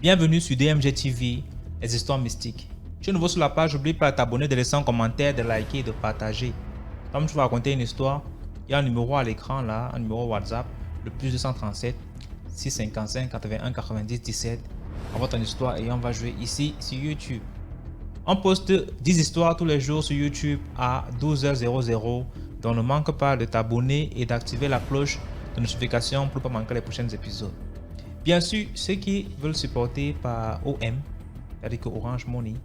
Bienvenue sur DMG TV, les histoires mystiques. Tu es nouveau sur la page, n'oublie pas de t'abonner, de laisser un commentaire, de liker et de partager. Comme tu vas raconter une histoire, il y a un numéro à l'écran là, un numéro WhatsApp, le plus 237 655 81 90 17. Envoie ton histoire et on va jouer ici sur YouTube. On poste 10 histoires tous les jours sur YouTube à 12h00. Donc ne manque pas de t'abonner et d'activer la cloche de notification pour ne pas manquer les prochains épisodes. Bien sûr, ceux qui veulent supporter par OM, c'est-à-dire que Orange Money,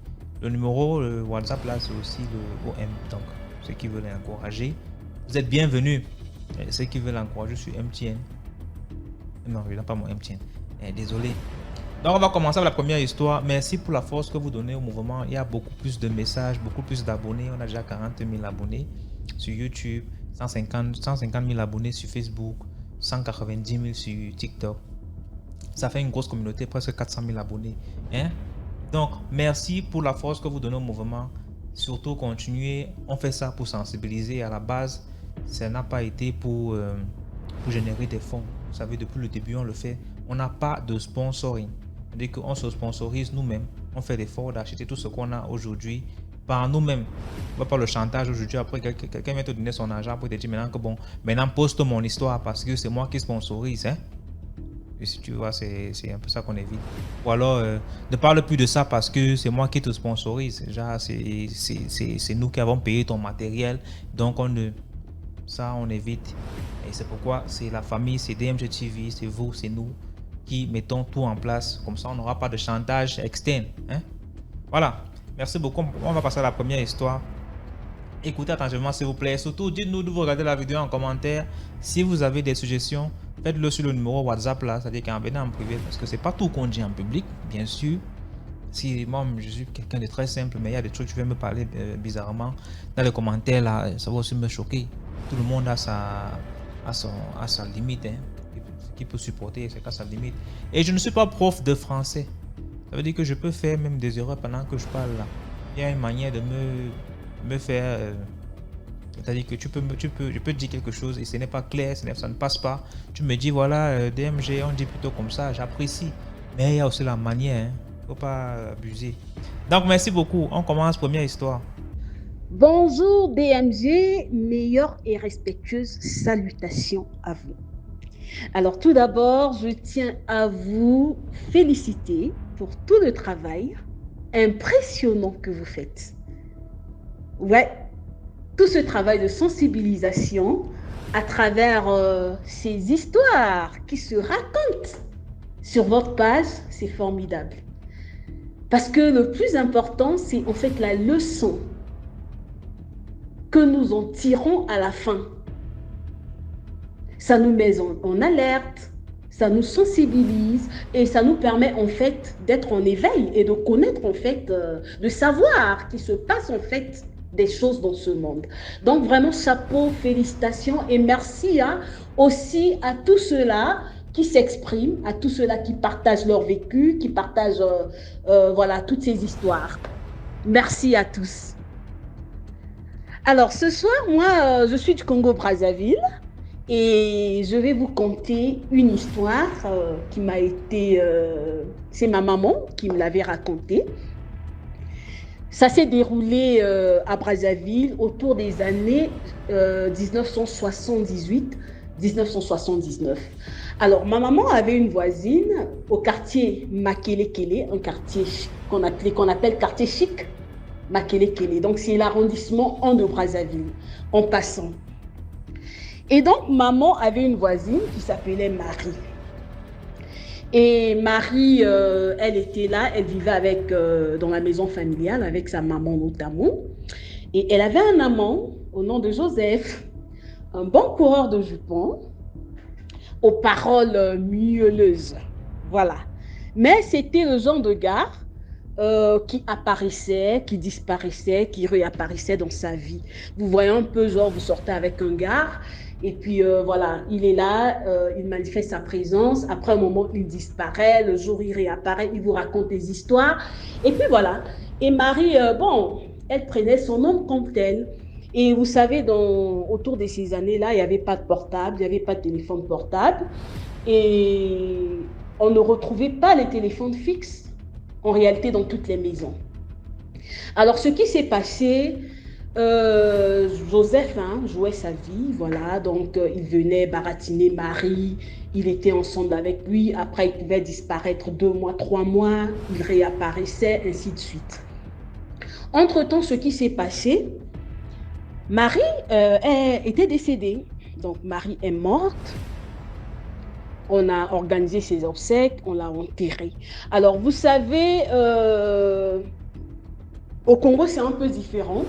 le numéro le WhatsApp là c'est aussi le OM. Donc ceux qui veulent encourager, vous êtes bienvenus. Et ceux qui veulent encourager sur MTN. Non, je n'ai pas mon MTN. Désolé. Donc on va commencer avec la première histoire. Merci pour la force que vous donnez au mouvement. Il y a beaucoup plus de messages, beaucoup plus d'abonnés. On a déjà 40 000 abonnés sur YouTube, 150 000 abonnés sur Facebook, 190 000 sur TikTok. Ça fait une grosse communauté, presque 400 000 abonnés. Donc merci pour la force que vous donnez au mouvement. Surtout continuez. On fait ça pour sensibiliser. À la base, ça n'a pas été pour générer des fonds. Vous savez, depuis le début, on le fait. On n'a pas de sponsoring. Dès qu'on se sponsorise nous-mêmes, on fait l'effort d'acheter tout ce qu'on a aujourd'hui par nous-mêmes. On va pas le chantage aujourd'hui. Après, quelqu'un vient te donner son argent pour te dire maintenant que bon, maintenant poste mon histoire parce que c'est moi qui sponsorise. Et si tu vois, c'est un peu ça qu'on évite. Ou alors, ne parle plus de ça parce que c'est moi qui te sponsorise. Genre, c'est nous qui avons payé ton matériel. Donc, ça, on évite. Et c'est pourquoi c'est la famille, c'est DMG TV, c'est vous, c'est nous qui mettons tout en place. Comme ça, on n'aura pas de chantage externe. Voilà. Merci beaucoup. On va passer à la première histoire. Écoutez attentivement, s'il vous plaît. Surtout, dites-nous de vous regarder la vidéo en commentaire. Si vous avez des suggestions, faites-le sur le numéro WhatsApp là. C'est-à-dire qu'en venant en privé. Parce que c'est pas tout qu'on dit en public, bien sûr. Si moi, je suis quelqu'un de très simple, mais il y a des trucs, tu veux me parler bizarrement. Dans les commentaires là, ça va aussi me choquer. Tout le monde a sa limite. Qui peut supporter, c'est qu'à sa limite. Et je ne suis pas prof de français. Ça veut dire que je peux faire même des erreurs pendant que je parle là. Il y a une manière de me faire... c'est-à-dire que je peux dire quelque chose et ce n'est pas clair, ça ne passe pas. Tu me dis, voilà, DMG, on dit plutôt comme ça, j'apprécie. Mais il y a aussi la manière, il ne faut pas abuser. Donc, merci beaucoup. On commence, première histoire. Bonjour DMG, meilleure et respectueuse salutations à vous. Alors tout d'abord, je tiens à vous féliciter pour tout le travail impressionnant que vous faites. Ouais, tout ce travail de sensibilisation à travers ces histoires qui se racontent sur votre page, c'est formidable. Parce que le plus important, c'est en fait la leçon que nous en tirons à la fin. Ça nous met en alerte, ça nous sensibilise et ça nous permet en fait d'être en éveil et de connaître en fait, de savoir qu'il se passe en fait des choses dans ce monde. Donc vraiment chapeau, félicitations et merci aussi à tous ceux-là qui s'expriment, à tous ceux-là qui partagent leur vécu, qui partagent voilà, toutes ces histoires. Merci à tous. Alors ce soir, moi, je suis du Congo-Brazzaville. Et je vais vous conter une histoire qui m'a été... c'est ma maman qui me l'avait racontée. Ça s'est déroulé à Brazzaville autour des années 1978-1979. Alors, ma maman avait une voisine au quartier Makelekele, un quartier qu'on appelle quartier chic, Makelekele. Donc, c'est l'arrondissement 1 de Brazzaville, en passant. Et donc, maman avait une voisine qui s'appelait Marie. Et Marie, elle était là, elle vivait dans la maison familiale avec sa maman notamment. Et elle avait un amant au nom de Joseph, un bon coureur de jupons, aux paroles mielleuses. Voilà. Mais c'était le genre de gars qui apparaissait, qui disparaissait, qui réapparaissait dans sa vie. Vous voyez un peu, genre, vous sortez avec un gars, et puis voilà, il est là, il manifeste sa présence. Après un moment, il disparaît. Le jour, il réapparaît, il vous raconte des histoires. Et puis voilà. Et Marie, bon, elle prenait son homme comme tel. Et vous savez, autour de ces années-là, il n'y avait pas de portable, il n'y avait pas de téléphone portable. Et on ne retrouvait pas les téléphones fixes, en réalité, dans toutes les maisons. Alors, ce qui s'est passé, Joseph jouait sa vie, voilà, donc il venait baratiner Marie, il était ensemble avec lui, après il pouvait disparaître 2 mois, 3 mois, il réapparaissait, ainsi de suite. Entre-temps, ce qui s'est passé, Marie était décédée, donc Marie est morte. On a organisé ses obsèques, on l'a enterrée. Alors, vous savez, au Congo, c'est un peu différent.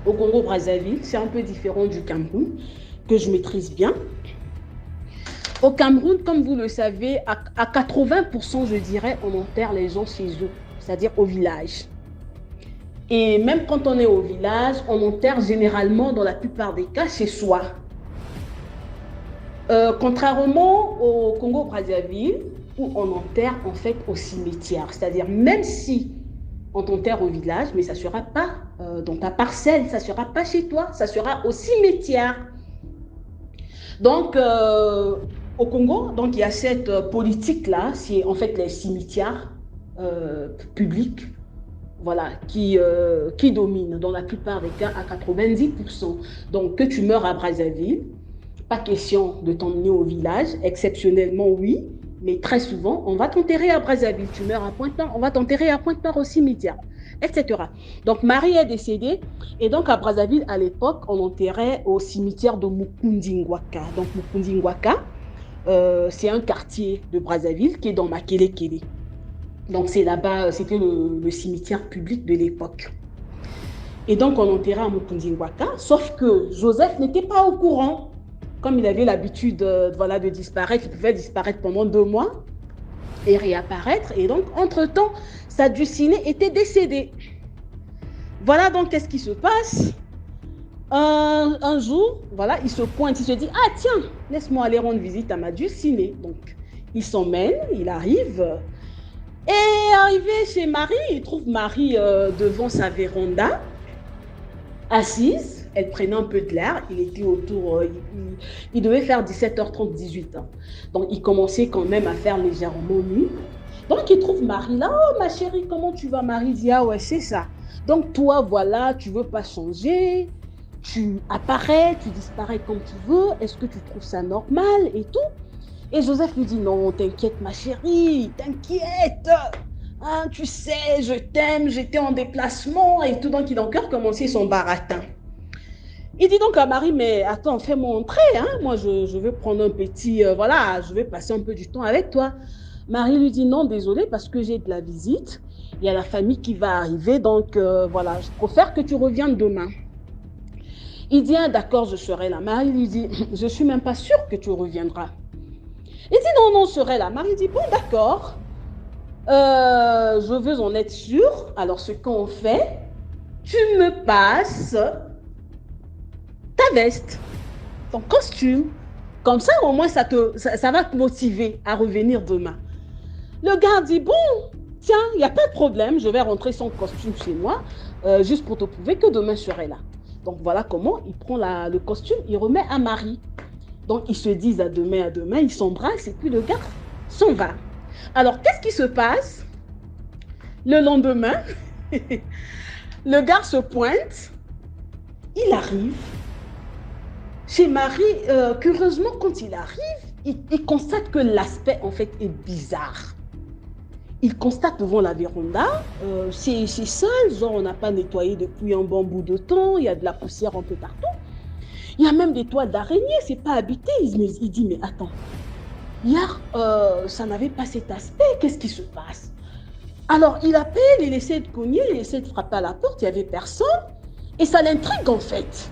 Au Congo-Brazzaville, c'est un peu différent du Cameroun, que je maîtrise bien. Au Cameroun, comme vous le savez, à 80%, je dirais, on enterre les gens chez eux, c'est-à-dire au village. Et même quand on est au village, on enterre généralement, dans la plupart des cas, chez soi. Contrairement au Congo-Brazzaville, où on enterre en fait au cimetière. C'est-à-dire, même si on t'enterre au village, mais ça ne sera pas dans ta parcelle, ça ne sera pas chez toi, ça sera au cimetière. Donc, au Congo, donc, il y a cette politique-là, c'est en fait les cimetières publics, voilà, qui dominent dans la plupart des cas à 90%. Donc, que tu meurs à Brazzaville, pas question de t'emmener au village, exceptionnellement oui, mais très souvent, on va t'enterrer à Brazzaville. Tu meurs à Pointe-Noire, on va t'enterrer à Pointe-Noire au cimetière, etc. Donc, Marie est décédée, et donc à Brazzaville, à l'époque, on enterrait au cimetière de Mukundingwaka. Donc, Mukundingwaka, c'est un quartier de Brazzaville qui est dans Makele-Kele. Donc, c'est là-bas, c'était le cimetière public de l'époque. Et donc, on enterrait à Mukundingwaka, sauf que Joseph n'était pas au courant. Comme il avait l'habitude voilà, de disparaître, il pouvait disparaître pendant 2 mois et réapparaître. Et donc, entre-temps, sa dulcinée était décédée. Voilà donc qu'est-ce qui se passe. Un jour, voilà, il se pointe, il se dit, ah tiens, laisse-moi aller rendre visite à ma dulcinée. Donc, il s'emmène, il arrive. Et arrivé chez Marie, il trouve Marie devant sa véranda, assise. Elle prenait un peu de l'air, il était autour, il devait faire 17h30, 18h. Donc, il commençait quand même à faire légèrement nuit. Donc, il trouve Marie là. Oh, ma chérie, comment tu vas? Marie dit, ah ouais, c'est ça. Donc, toi, voilà, tu veux pas changer, tu apparais, tu disparais comme tu veux. Est-ce que tu trouves ça normal et tout? Et Joseph lui dit, non, t'inquiète, ma chérie, t'inquiète. Hein, tu sais, je t'aime, j'étais en déplacement et tout. Donc, il a encore commencé son baratin. Il dit donc à Marie, mais attends, fais-moi entrer, hein? Moi, je veux prendre un petit, voilà, je vais passer un peu du temps avec toi. Marie lui dit, non, désolé, parce que j'ai de la visite. Il y a la famille qui va arriver, donc voilà, je préfère que tu reviennes demain. Il dit, ah, d'accord, je serai là. Marie lui dit, je ne suis même pas sûre que tu reviendras. Il dit, non, non, je serai là. Marie dit, bon, d'accord, je veux en être sûre. Alors, ce qu'on fait, tu me passes ta veste, ton costume. Comme ça, au moins, ça va te motiver à revenir demain. Le gars dit, bon, tiens, il n'y a pas de problème, je vais rentrer son costume chez moi, juste pour te prouver que demain, je serai là. Donc, voilà comment il prend le costume, il remet à Marie. Donc, ils se disent à demain, ils s'embrassent, et puis le gars s'en va. Alors, qu'est-ce qui se passe? Le lendemain, le gars se pointe, il arrive. Chez Marie, curieusement, quand il arrive, il constate que l'aspect, en fait, est bizarre. Il constate devant la véranda, c'est sale, genre on n'a pas nettoyé depuis un bon bout de temps, il y a de la poussière un peu partout. Il y a même des toiles d'araignée, c'est pas habité. Il dit, mais attends, hier, ça n'avait pas cet aspect, qu'est-ce qui se passe? Alors, il appelle, il essaie de cogner, il essaie de frapper à la porte, il n'y avait personne, et ça l'intrigue, en fait.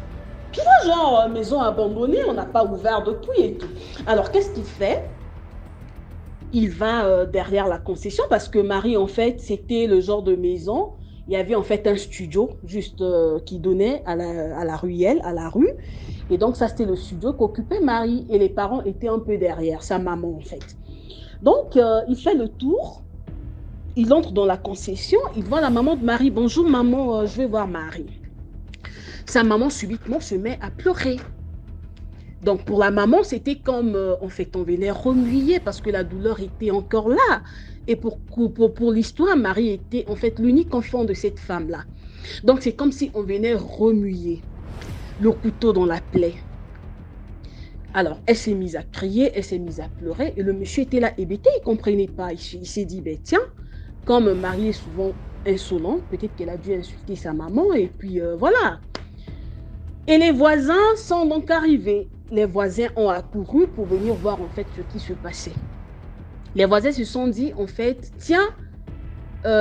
Puis là, genre, maison abandonnée, on n'a pas ouvert depuis et tout. Alors, qu'est-ce qu'il fait? Il va derrière la concession parce que Marie, en fait, c'était le genre de maison. Il y avait en fait un studio juste qui donnait à la ruelle, à la rue. Et donc, ça, c'était le studio qu'occupait Marie. Et les parents étaient un peu derrière, sa maman, en fait. Donc, il fait le tour. Il entre dans la concession. Il voit la maman de Marie. Bonjour, maman, je vais voir Marie. Sa maman, subitement, se met à pleurer. Donc pour la maman, c'était comme, en fait, on venait remuer parce que la douleur était encore là. Et pour l'histoire, Marie était en fait l'unique enfant de cette femme-là. Donc c'est comme si on venait remuer le couteau dans la plaie. Alors, elle s'est mise à crier, elle s'est mise à pleurer, et le monsieur était là hébété, il ne comprenait pas. Il s'est dit, ben tiens, comme Marie est souvent insolente, peut-être qu'elle a dû insulter sa maman, et puis voilà. Et les voisins sont donc arrivés. Les voisins ont accouru pour venir voir en fait ce qui se passait. Les voisins se sont dit, en fait, tiens,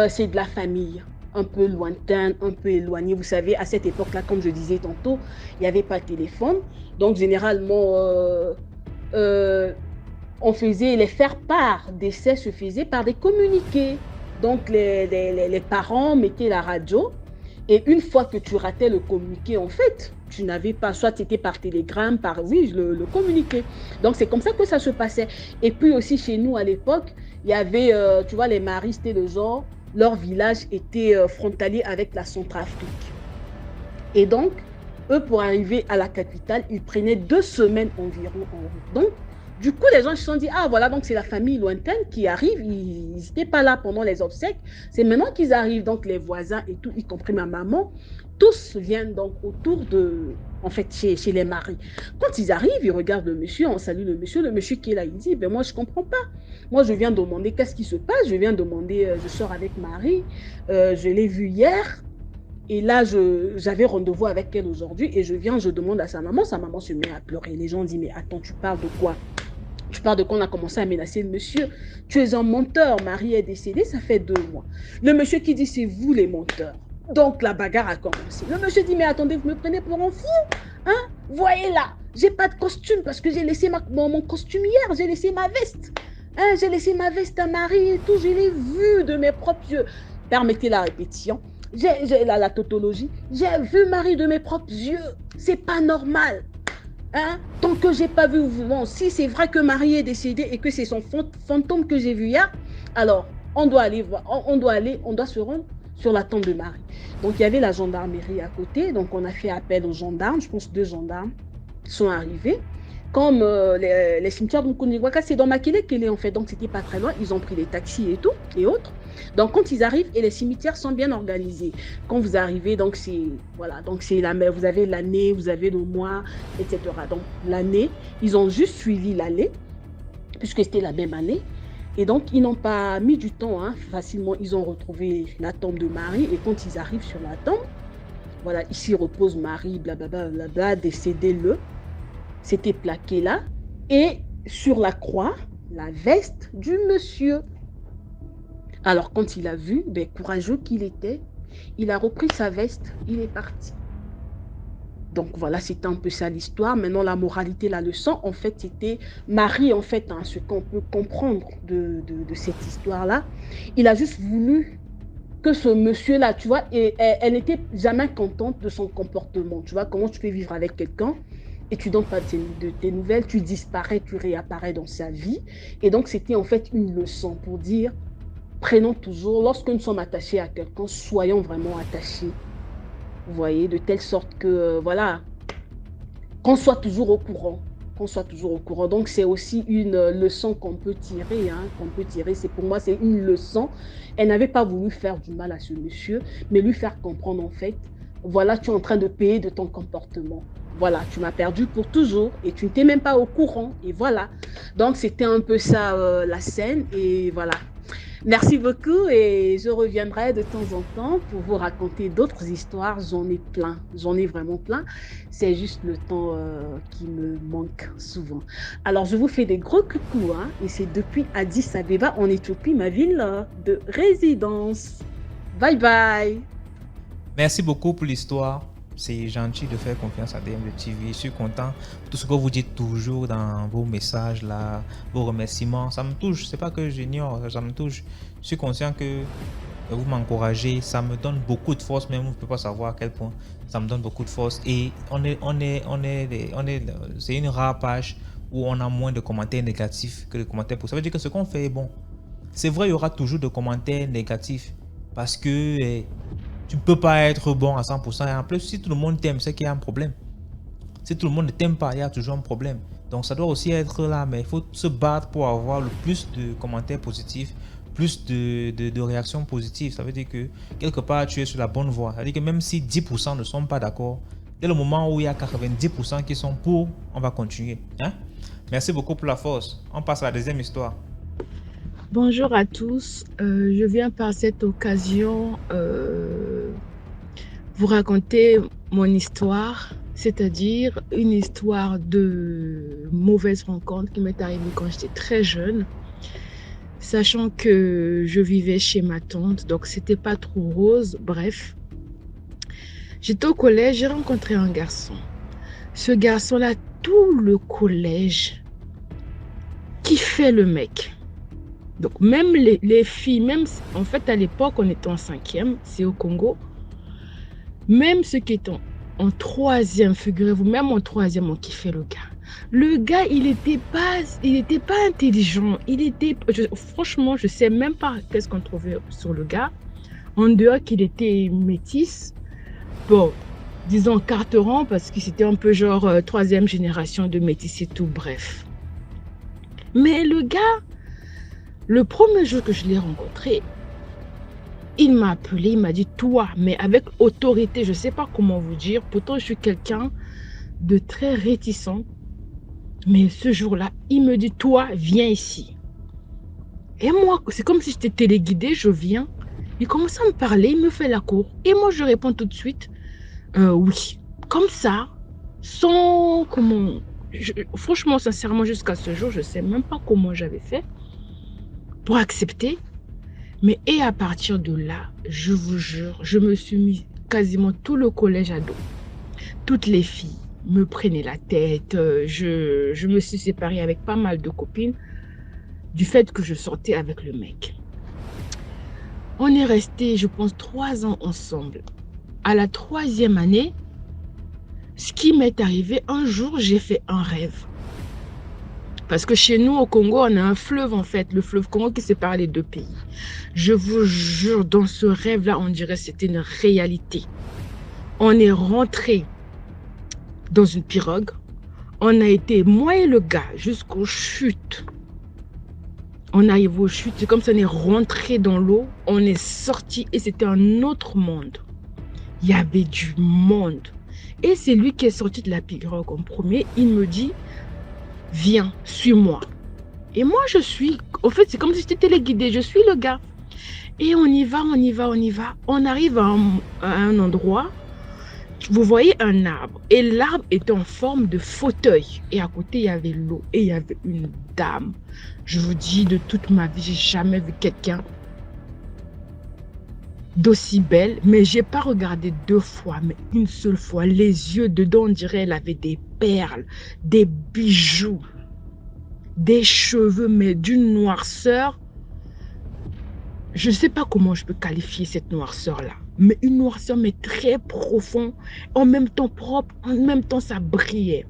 c'est de la famille, un peu lointaine, un peu éloignée. Vous savez, à cette époque-là, comme je disais tantôt, il n'y avait pas de téléphone. Donc, généralement, on faisait les faire-part d'essais se faisaient par des communiqués. Donc, les parents mettaient la radio. Et une fois que tu ratais le communiqué, en fait, tu n'avais pas, soit c'était par télégramme, par, oui, le communiqué. Donc, c'est comme ça que ça se passait. Et puis aussi, chez nous, à l'époque, il y avait, tu vois, les maris, c'était le genre, leur village était frontalier avec la Centrafrique. Et donc, eux, pour arriver à la capitale, ils prenaient 2 semaines environ en route. Donc, du coup, les gens se sont dit, ah voilà, donc c'est la famille lointaine qui arrive, ils n'étaient pas là pendant les obsèques, c'est maintenant qu'ils arrivent, donc les voisins et tout, y compris ma maman, tous viennent donc autour de, en fait, chez les maris. Quand ils arrivent, ils regardent le monsieur, on salue le monsieur qui est là, il dit, ben moi je ne comprends pas. Moi je viens demander qu'est-ce qui se passe, je viens demander, je sors avec Marie, je l'ai vue hier, et là, j'avais rendez-vous avec elle aujourd'hui et je viens, je demande à sa maman se met à pleurer. Les gens disent, mais attends, tu parles de quoi? Tu parles de qu'on a commencé à menacer le monsieur. Tu es un menteur, Marie est décédée, ça fait 2 mois. Le monsieur qui dit, c'est vous les menteurs. Donc la bagarre a commencé. Le monsieur dit, mais attendez, vous me prenez pour un fou, hein? Voyez là, j'ai pas de costume parce que j'ai laissé mon costume hier, j'ai laissé ma veste. Hein, j'ai laissé ma veste à Marie et tout, je l'ai vu de mes propres yeux. Permettez la répétition. J'ai la tautologie. J'ai vu Marie de mes propres yeux. C'est pas normal. Hein? Tant que j'ai pas vu, bon, si c'est vrai que Marie est décédée et que c'est son fantôme que j'ai vu hier, alors on doit aller voir, on doit se rendre sur la tombe de Marie. Donc il y avait la gendarmerie à côté, donc on a fait appel aux gendarmes, je pense 2 gendarmes sont arrivés. Comme les cimetières de Mukuniwaka, c'est dans Makele-Kele en fait, donc c'était pas très loin, ils ont pris les taxis et tout, et autres. Donc quand ils arrivent, et les cimetières sont bien organisés. Quand vous arrivez, donc c'est, voilà, donc c'est vous avez l'année, vous avez le mois, etc. Donc l'année, ils ont juste suivi l'année, puisque c'était la même année. Et donc, ils n'ont pas mis du temps, hein, facilement, ils ont retrouvé la tombe de Marie, et quand ils arrivent sur la tombe, voilà, ici repose Marie, blablabla, blablabla, décédée le. C'était plaqué là. Et sur la croix, la veste du monsieur. Alors, quand il a vu, ben, courageux qu'il était, il a repris sa veste, il est parti. Donc voilà, c'était un peu ça l'histoire. Maintenant, la moralité, la leçon, en fait, c'était Marie, en fait, hein, ce qu'on peut comprendre de cette histoire-là. Il a juste voulu que ce monsieur-là, tu vois, et elle n'était jamais contente de son comportement. Tu vois, comment tu peux vivre avec quelqu'un et tu ne donnes pas de tes nouvelles, tu disparais, tu réapparais dans sa vie. Et donc, c'était en fait une leçon pour dire, prenons toujours, lorsque nous sommes attachés à quelqu'un, soyons vraiment attachés. Vous voyez, de telle sorte que, voilà, qu'on soit toujours au courant. Qu'on soit toujours au courant. Donc, c'est aussi une leçon qu'on peut tirer. Hein, qu'on peut tirer. C'est, pour moi, c'est une leçon. Elle n'avait pas voulu faire du mal à ce monsieur, mais lui faire comprendre, en fait, voilà, tu es en train de payer de ton comportement. Voilà, tu m'as perdu pour toujours et tu n'étais même pas au courant. Et voilà. Donc, c'était un peu ça, la scène. Et voilà. Merci beaucoup et je reviendrai de temps en temps pour vous raconter d'autres histoires. J'en ai plein, j'en ai vraiment plein. C'est juste le temps qui me manque souvent. Alors, je vous fais des gros coucou, hein, et c'est depuis Addis Abeba en Éthiopie, ma ville de résidence. Bye bye. Merci beaucoup pour l'histoire. C'est gentil de faire confiance à DMV TV. Je suis content de tout ce que vous dites toujours dans vos messages là, vos remerciements. Ça me touche. C'est pas que j'ignore, ça me touche. Je suis conscient que vous m'encouragez. Ça me donne beaucoup de force. Même vous ne pouvez pas savoir à quel point ça me donne beaucoup de force. Et c'est une rare page où on a moins de commentaires négatifs que de commentaires positifs. Ça veut dire que ce qu'on fait est bon. C'est vrai, il y aura toujours de commentaires négatifs parce que tu ne peux pas être bon à 100%. Et en plus, si tout le monde t'aime, c'est qu'il y a un problème. Si tout le monde ne t'aime pas, il y a toujours un problème. Donc ça doit aussi être là, mais il faut se battre pour avoir le plus de commentaires positifs, plus de réactions positives. Ça veut dire que quelque part, tu es sur la bonne voie. Ça veut dire que même si 10% ne sont pas d'accord, dès le moment où il y a 90% qui sont pour, on va continuer. Hein? Merci beaucoup pour la force. On passe à la deuxième histoire. Bonjour à tous. Je viens par cette occasion vous raconter mon histoire, c'est-à-dire une histoire de mauvaise rencontre qui m'est arrivée quand j'étais très jeune, sachant que je vivais chez ma tante, donc c'était pas trop rose. Bref, j'étais au collège, j'ai rencontré un garçon. Ce garçon-là, tout le collège kiffait le mec. Donc même les filles, même en fait à l'époque on était en 5e, c'est au Congo, même ceux qui étaient en 3e, figurez-vous, même en 3e on kiffait le gars. Le gars, il était pas intelligent, franchement je sais même pas qu'est-ce qu'on trouvait sur le gars, en dehors qu'il était métis, bon, disons carteron parce que c'était un peu genre 3e génération de métis et tout, bref. Mais le gars, le premier jour que je l'ai rencontré, il m'a appelé, il m'a dit toi, mais avec autorité, je ne sais pas comment vous dire. Pourtant, je suis quelqu'un de très réticent. Mais ce jour-là, il me dit toi, viens ici. Et moi, c'est comme si j'étais téléguidée, je viens. Il commence à me parler, il me fait la cour. Et moi, je réponds tout de suite, oui. Comme ça, sans comment... franchement, sincèrement, jusqu'à ce jour, je ne sais même pas comment j'avais fait pour accepter. Mais et à partir de là, je vous jure, je me suis mis quasiment tout le collège à dos. Toutes les filles me prenaient la tête. Je me suis séparée avec pas mal de copines du fait que je sortais avec le mec. On est resté, je pense, 3 ans ensemble. À la 3e année, ce qui m'est arrivé, un jour, j'ai fait un rêve. Parce que chez nous, au Congo, on a un fleuve, en fait, le fleuve Congo qui sépare les deux pays. Je vous jure, dans ce rêve-là, on dirait que c'était une réalité. On est rentré dans une pirogue. On a été, moi et le gars, jusqu'aux chutes. On arrive aux chutes, c'est comme si on est rentré dans l'eau. On est sorti et c'était un autre monde. Il y avait du monde. Et c'est lui qui est sorti de la pirogue en premier. Il me dit... viens, suis-moi. Et moi, je suis... En fait, c'est comme si j'étais téléguidée. Je suis le gars. Et on y va, on y va, on y va. On arrive à un endroit. Vous voyez un arbre. Et l'arbre était en forme de fauteuil. Et à côté, il y avait l'eau. Et il y avait une dame. Je vous dis, de toute ma vie, j'ai jamais vu quelqu'un d'aussi belle. Mais j'ai pas regardé 2 fois, mais une seule fois. Les yeux dedans, on dirait elle avait des perles, des bijoux, des cheveux, mais d'une noirceur. Je ne sais pas comment je peux qualifier cette noirceur-là. Mais une noirceur, mais très profonde, en même temps propre, en même temps ça brillait.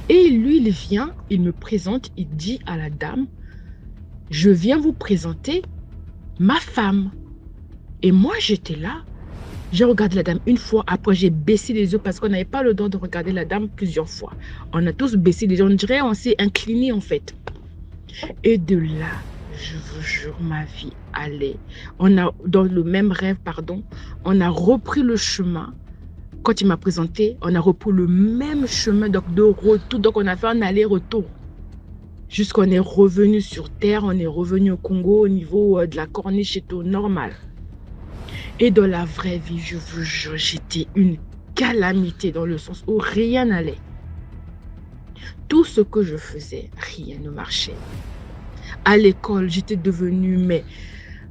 Et lui, il vient, il me présente, il dit à la dame, je viens vous présenter ma femme. Et moi, j'étais là. J'ai regardé la dame une fois, après j'ai baissé les yeux parce qu'on n'avait pas le droit de regarder la dame plusieurs fois. On a tous baissé les yeux, on dirait on s'est incliné en fait. Et de là, je vous jure, ma vie allait. On a, dans le même rêve, pardon, on a repris le chemin. Quand il m'a présenté, on a repris le même chemin donc de retour. Donc on a fait un aller-retour. Jusqu'on est revenu sur terre, on est revenu au Congo au niveau de la corniche et tout normal. Et dans la vraie vie, je vous jure, j'étais une calamité dans le sens où rien n'allait. Tout ce que je faisais, rien ne marchait. À l'école, j'étais devenue, mais...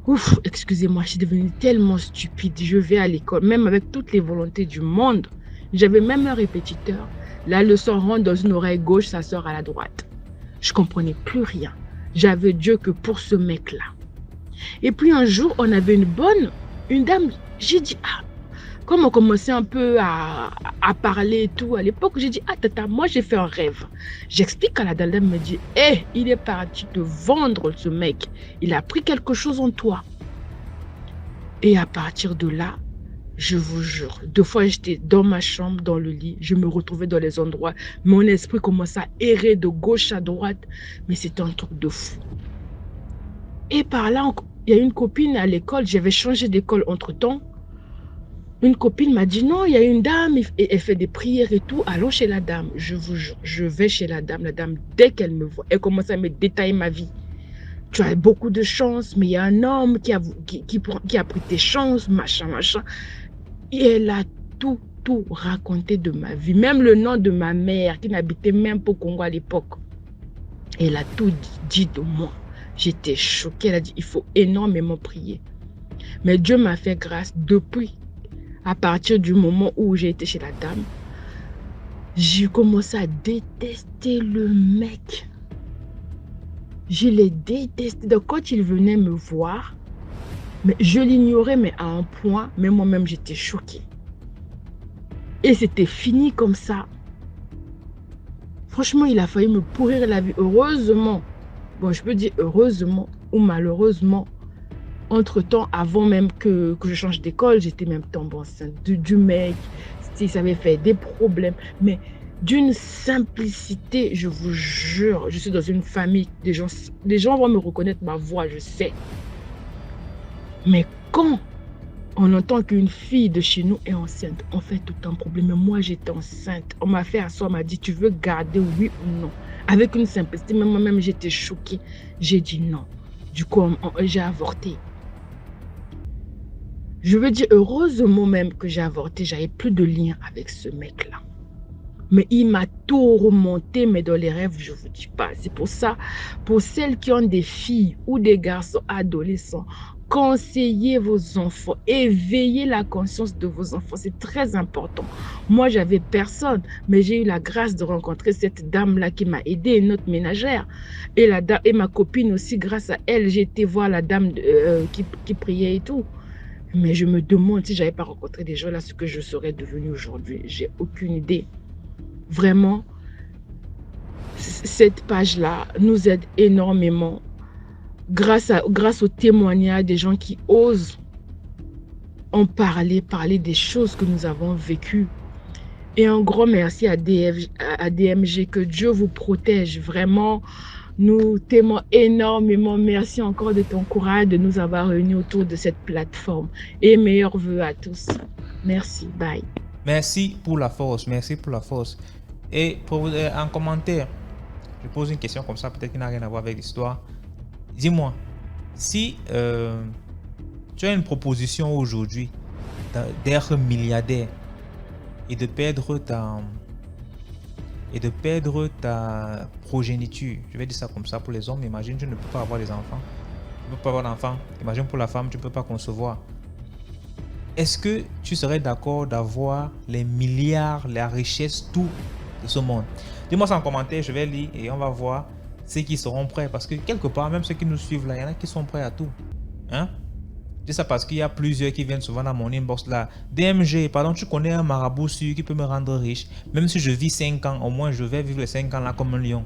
Ouf, excusez-moi, j'étais devenue tellement stupide. Je vais à l'école, même avec toutes les volontés du monde. J'avais même un répétiteur. La leçon rentre dans une oreille gauche, ça sort à la droite. Je ne comprenais plus rien. J'avais Dieu que pour ce mec-là. Et puis un jour, on avait une dame, j'ai dit, ah, comme on commençait un peu à parler et tout, à l'époque, j'ai dit, ah tata, moi j'ai fait un rêve. J'explique à la dame, elle me dit, hé, il est parti te vendre ce mec. Il a pris quelque chose en toi. Et à partir de là, Je vous jure, 2 fois j'étais dans ma chambre, dans le lit, je me retrouvais dans les endroits, mon esprit commençait à errer de gauche à droite, mais c'était un truc de fou. Et par là, il y a une copine à l'école, j'avais changé d'école entre-temps. Une copine m'a dit non, il y a une dame, elle fait des prières et tout, allons chez la dame. Je vous jure, je vais chez la dame, dès qu'elle me voit, elle commence à me détailler ma vie. Tu as beaucoup de chance, mais il y a un homme qui a pris tes chances, machin, machin. Et elle a tout raconté de ma vie. Même le nom de ma mère, qui n'habitait même pas au Congo à l'époque. Elle a tout dit de moi. J'étais choquée. Elle a dit, il faut énormément prier. Mais Dieu m'a fait grâce depuis. À partir du moment où j'ai été chez la dame, j'ai commencé à détester le mec. Je l'ai détesté. Donc quand il venait me voir, mais je l'ignorais, mais à un point, mais moi-même j'étais choquée. Et c'était fini comme ça. Franchement, il a failli me pourrir la vie. Heureusement, bon, je peux dire heureusement ou malheureusement, entre-temps, avant même que je change d'école, j'étais même tombée enceinte du mec. Ça avait fait des problèmes. Mais d'une simplicité, je vous jure, je suis dans une famille, les gens vont me reconnaître ma voix, je sais. Mais quand on entend qu'une fille de chez nous est enceinte, on fait tout un problème. Mais moi, j'étais enceinte. On m'a fait asseoir, on m'a dit, tu veux garder, oui ou non? Avec une simplicité, même moi-même, j'étais choquée. J'ai dit non. Du coup, j'ai avorté. Je veux dire, heureusement même que j'ai avorté, j'avais plus de lien avec ce mec-là. Mais il m'a tout remonté, mais dans les rêves, je ne vous dis pas. C'est pour ça, pour celles qui ont des filles ou des garçons adolescents, conseillez vos enfants, éveillez la conscience de vos enfants, c'est très important. Moi, j'avais personne, mais j'ai eu la grâce de rencontrer cette dame-là qui m'a aidée, notre ménagère. Et ma copine aussi, grâce à elle, j'ai été voir la dame qui priait et tout. Mais je me demande si je n'avais pas rencontré des gens là, ce que je serais devenue aujourd'hui. J'ai aucune idée. Vraiment, cette page-là nous aide énormément grâce au témoignage des gens qui osent en parler des choses que nous avons vécues. Et un grand merci à DMG, que Dieu vous protège. Vraiment, nous t'aimons énormément. Merci encore de ton courage de nous avoir réunis autour de cette plateforme. Et meilleurs vœux à tous. Merci. Bye. Merci pour la force. Merci pour la force. Et pour en commentaire, je pose une question comme ça, peut-être qui n'a rien à voir avec l'histoire. Dis-moi, si tu as une proposition aujourd'hui d'être milliardaire et de perdre ta progéniture, je vais dire ça comme ça pour les hommes, imagine tu ne peux pas avoir des enfants, tu ne peux pas avoir d'enfants, imagine pour la femme tu ne peux pas concevoir. Est-ce que tu serais d'accord d'avoir les milliards, la richesse, tout de ce monde? Dis-moi ça en commentaire, je vais lire et on va voir ceux qui seront prêts. Parce que quelque part, même ceux qui nous suivent là, il y en a qui sont prêts à tout. Hein? Je dis ça parce qu'il y a plusieurs qui viennent souvent dans mon inbox là. DMG, pardon, tu connais un marabout sûr qui peut me rendre riche. Même si je vis 5 ans, au moins je vais vivre les 5 ans là comme un lion.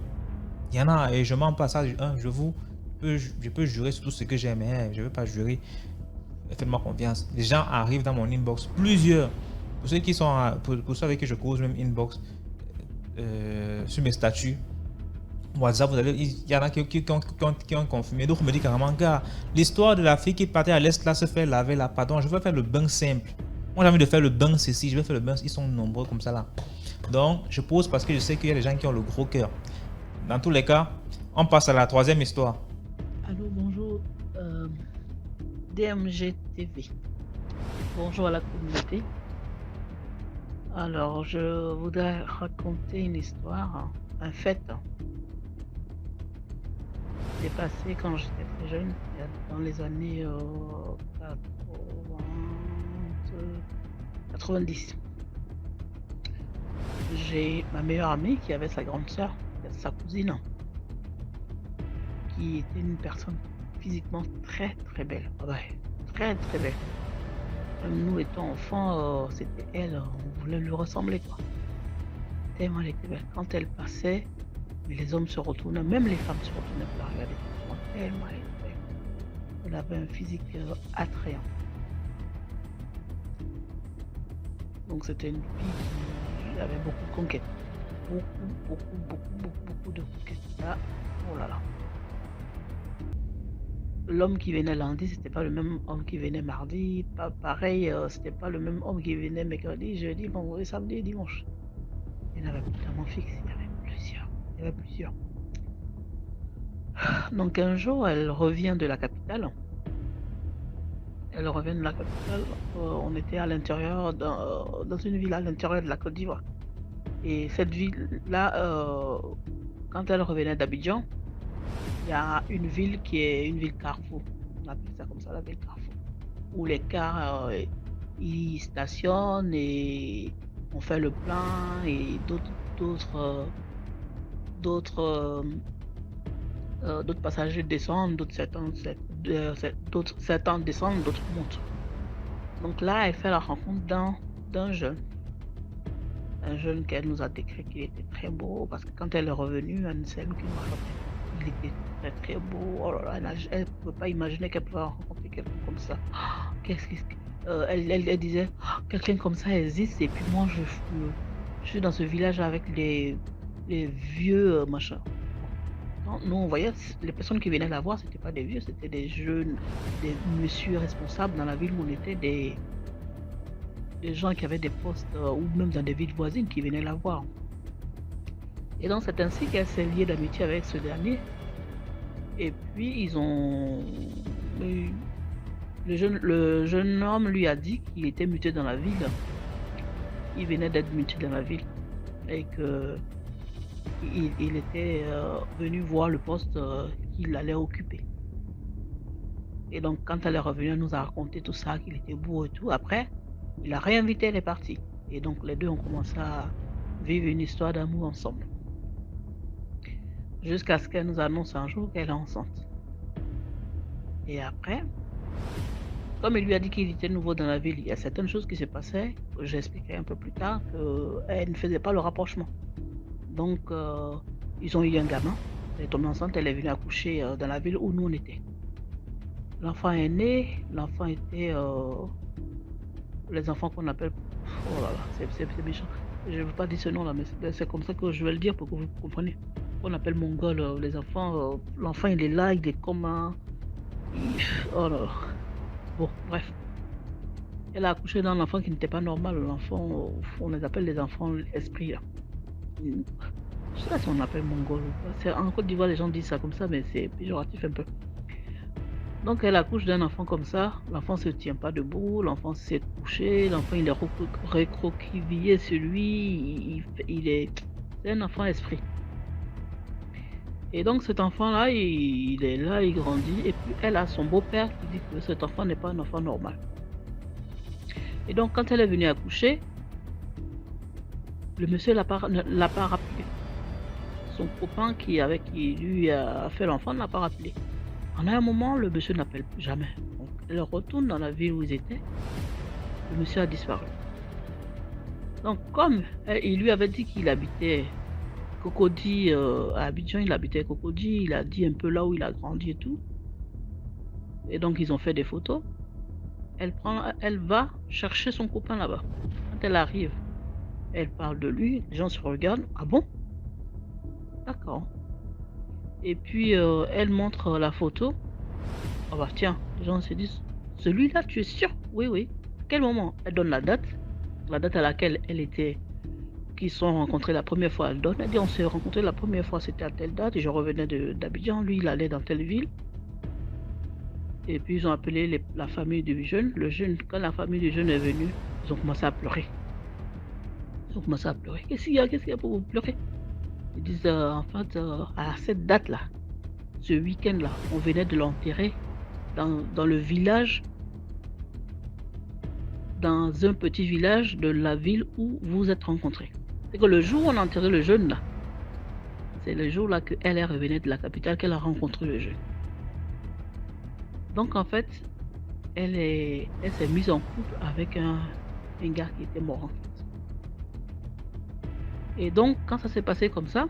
Il y en a et je m'en passe ça. Je peux jurer sur tout ce que j'aime, mais je ne veux pas jurer. Faites-moi confiance. Les gens arrivent dans mon inbox, plusieurs. Pour ceux qui sont, pour ceux avec qui je cause même inbox, sur mes statuts WhatsApp, il y en a qui ont confirmé. D'autres me disent carrément, gars, l'histoire de la fille qui partait à l'est là se fait laver là. Pardon, je veux faire le bain simple. Moi j'ai envie de faire le bain ceci, je vais faire le bain. Ils sont nombreux comme ça là. Donc je pose parce que je sais qu'il y a des gens qui ont le gros cœur. Dans tous les cas, on passe à la troisième histoire. Allô, bonjour. DMG TV. Bonjour à la communauté. Alors, je voudrais raconter une histoire, un fait. C'est passé quand j'étais très jeune, dans les années 90. J'ai ma meilleure amie qui avait sa grande sœur, sa cousine, qui était une personne physiquement très très belle. Ouais, très très belle. Même nous étant enfants, c'était elle, on voulait lui ressembler quoi. Tellement elle était belle. Quand elle passait, mais les hommes se retournaient, même les femmes se retournaient pour la regarder. Tellement elle était belle. Elle avait un physique attrayant. Donc c'était une fille qui avait beaucoup de conquêtes. Beaucoup de conquêtes. Là, oh là là. L'homme qui venait lundi, c'était pas le même homme qui venait mardi. Pas pareil, c'était pas le même homme qui venait mercredi, jeudi, vendredi, samedi, dimanche. Il n'y en avait pas tellement fixe, il y avait plusieurs. Il y avait plusieurs. Donc un jour, elle revient de la capitale. Elle revient de la capitale. On était à l'intérieur, dans une ville à l'intérieur de la Côte d'Ivoire. Et cette ville-là, quand elle revenait d'Abidjan, il y a une ville qui est une ville carrefour. On appelle ça comme ça, la ville carrefour. Où les cars, ils stationnent et on fait le plein et d'autres passagers descendent, d'autres certains descendent, d'autres montent. Donc là, elle fait la rencontre d'un jeune. Un jeune qu'elle nous a décrit qu'il était très beau parce que quand elle est revenue, Anselme qui nous a rappelé, il était très très beau. Oh là là, elle ne pouvait pas imaginer qu'elle pouvait rencontrer quelqu'un comme ça. Elle disait, quelqu'un comme ça existe et puis moi je suis dans ce village avec les vieux machins. Non, nous on voyait les personnes qui venaient la voir, c'était pas des vieux, c'était des jeunes, des messieurs responsables dans la ville où on était, des gens qui avaient des postes ou même dans des villes voisines qui venaient la voir. Et donc c'est ainsi qu'elle s'est liée d'amitié avec ce dernier. Et puis ils ont le jeune homme lui a dit qu'il était muté dans la ville. Il venait d'être muté dans la ville et que il était venu voir le poste qu'il allait occuper. Et donc quand elle est revenue, elle nous a raconté tout ça, qu'il était beau et tout. Après, il a réinvité, elle est partie. Et donc les deux ont commencé à vivre une histoire d'amour ensemble. Jusqu'à ce qu'elle nous annonce un jour qu'elle est enceinte. Et après, comme il lui a dit qu'il était nouveau dans la ville, il y a certaines choses qui se passaient, que j'expliquerai un peu plus tard, qu'elle ne faisait pas le rapprochement. Donc, ils ont eu un gamin. Elle est tombée enceinte, elle est venue accoucher dans la ville où nous on était. L'enfant est né, l'enfant était... les enfants qu'on appelle... Oh là là, c'est méchant. Je ne veux pas dire ce nom là, mais c'est comme ça que je vais le dire pour que vous compreniez. On appelle mongol les enfants. L'enfant il est là, il est comme un... Oh là là. Bon, bref. Elle a accouché d'un enfant qui n'était pas normal. L'enfant, on les appelle les enfants esprits là. Je sais pas si on appelle mongol ou pas. En Côte d'Ivoire, les gens disent ça comme ça, mais c'est péjoratif un peu. Donc elle accouche d'un enfant comme ça, l'enfant ne se tient pas debout, l'enfant s'est couché, l'enfant il est recroquevillé sur lui, c'est un enfant esprit. Et donc cet enfant-là, il est là, il grandit, et puis elle a son beau-père qui dit que cet enfant n'est pas un enfant normal. Et donc quand elle est venue accoucher, le monsieur l'a pas rappelé. Son copain qui lui a fait l'enfant ne l'a pas rappelé. En un moment, le monsieur n'appelle plus jamais. Donc, elle retourne dans la ville où ils étaient. Le monsieur a disparu. Donc, comme il lui avait dit qu'il habitait Cocody à Abidjan, il habitait Cocody, il a dit un peu là où il a grandi et tout. Et donc, ils ont fait des photos. Elle va chercher son copain là-bas. Quand elle arrive, elle parle de lui. Les gens se regardent. Ah bon? D'accord. Et puis elle montre la photo. Ah bah tiens, les gens se disent, celui-là, tu es sûr? Oui, oui. À quel moment? Elle donne la date à laquelle qu'ils se sont rencontrés la première fois. Elle donne, elle dit, on s'est rencontrés la première fois, c'était à telle date, et je revenais d'Abidjan, lui, il allait dans telle ville. Et puis ils ont appelé la famille du jeune. Le jeune, quand la famille du jeune est venue, ils ont commencé à pleurer. Qu'est-ce qu'il y a pour vous pleurer? Ils disent, en fait, à cette date-là, ce week-end-là, on venait de l'enterrer dans le village, dans un petit village de la ville où vous êtes rencontrés. C'est que le jour où on a enterré le jeune, là, c'est le jour-là qu'elle est revenue de la capitale, qu'elle a rencontré le jeune. Donc, en fait, elle s'est mise en couple avec un gars qui était mort, en fait. Et donc, quand ça s'est passé comme ça,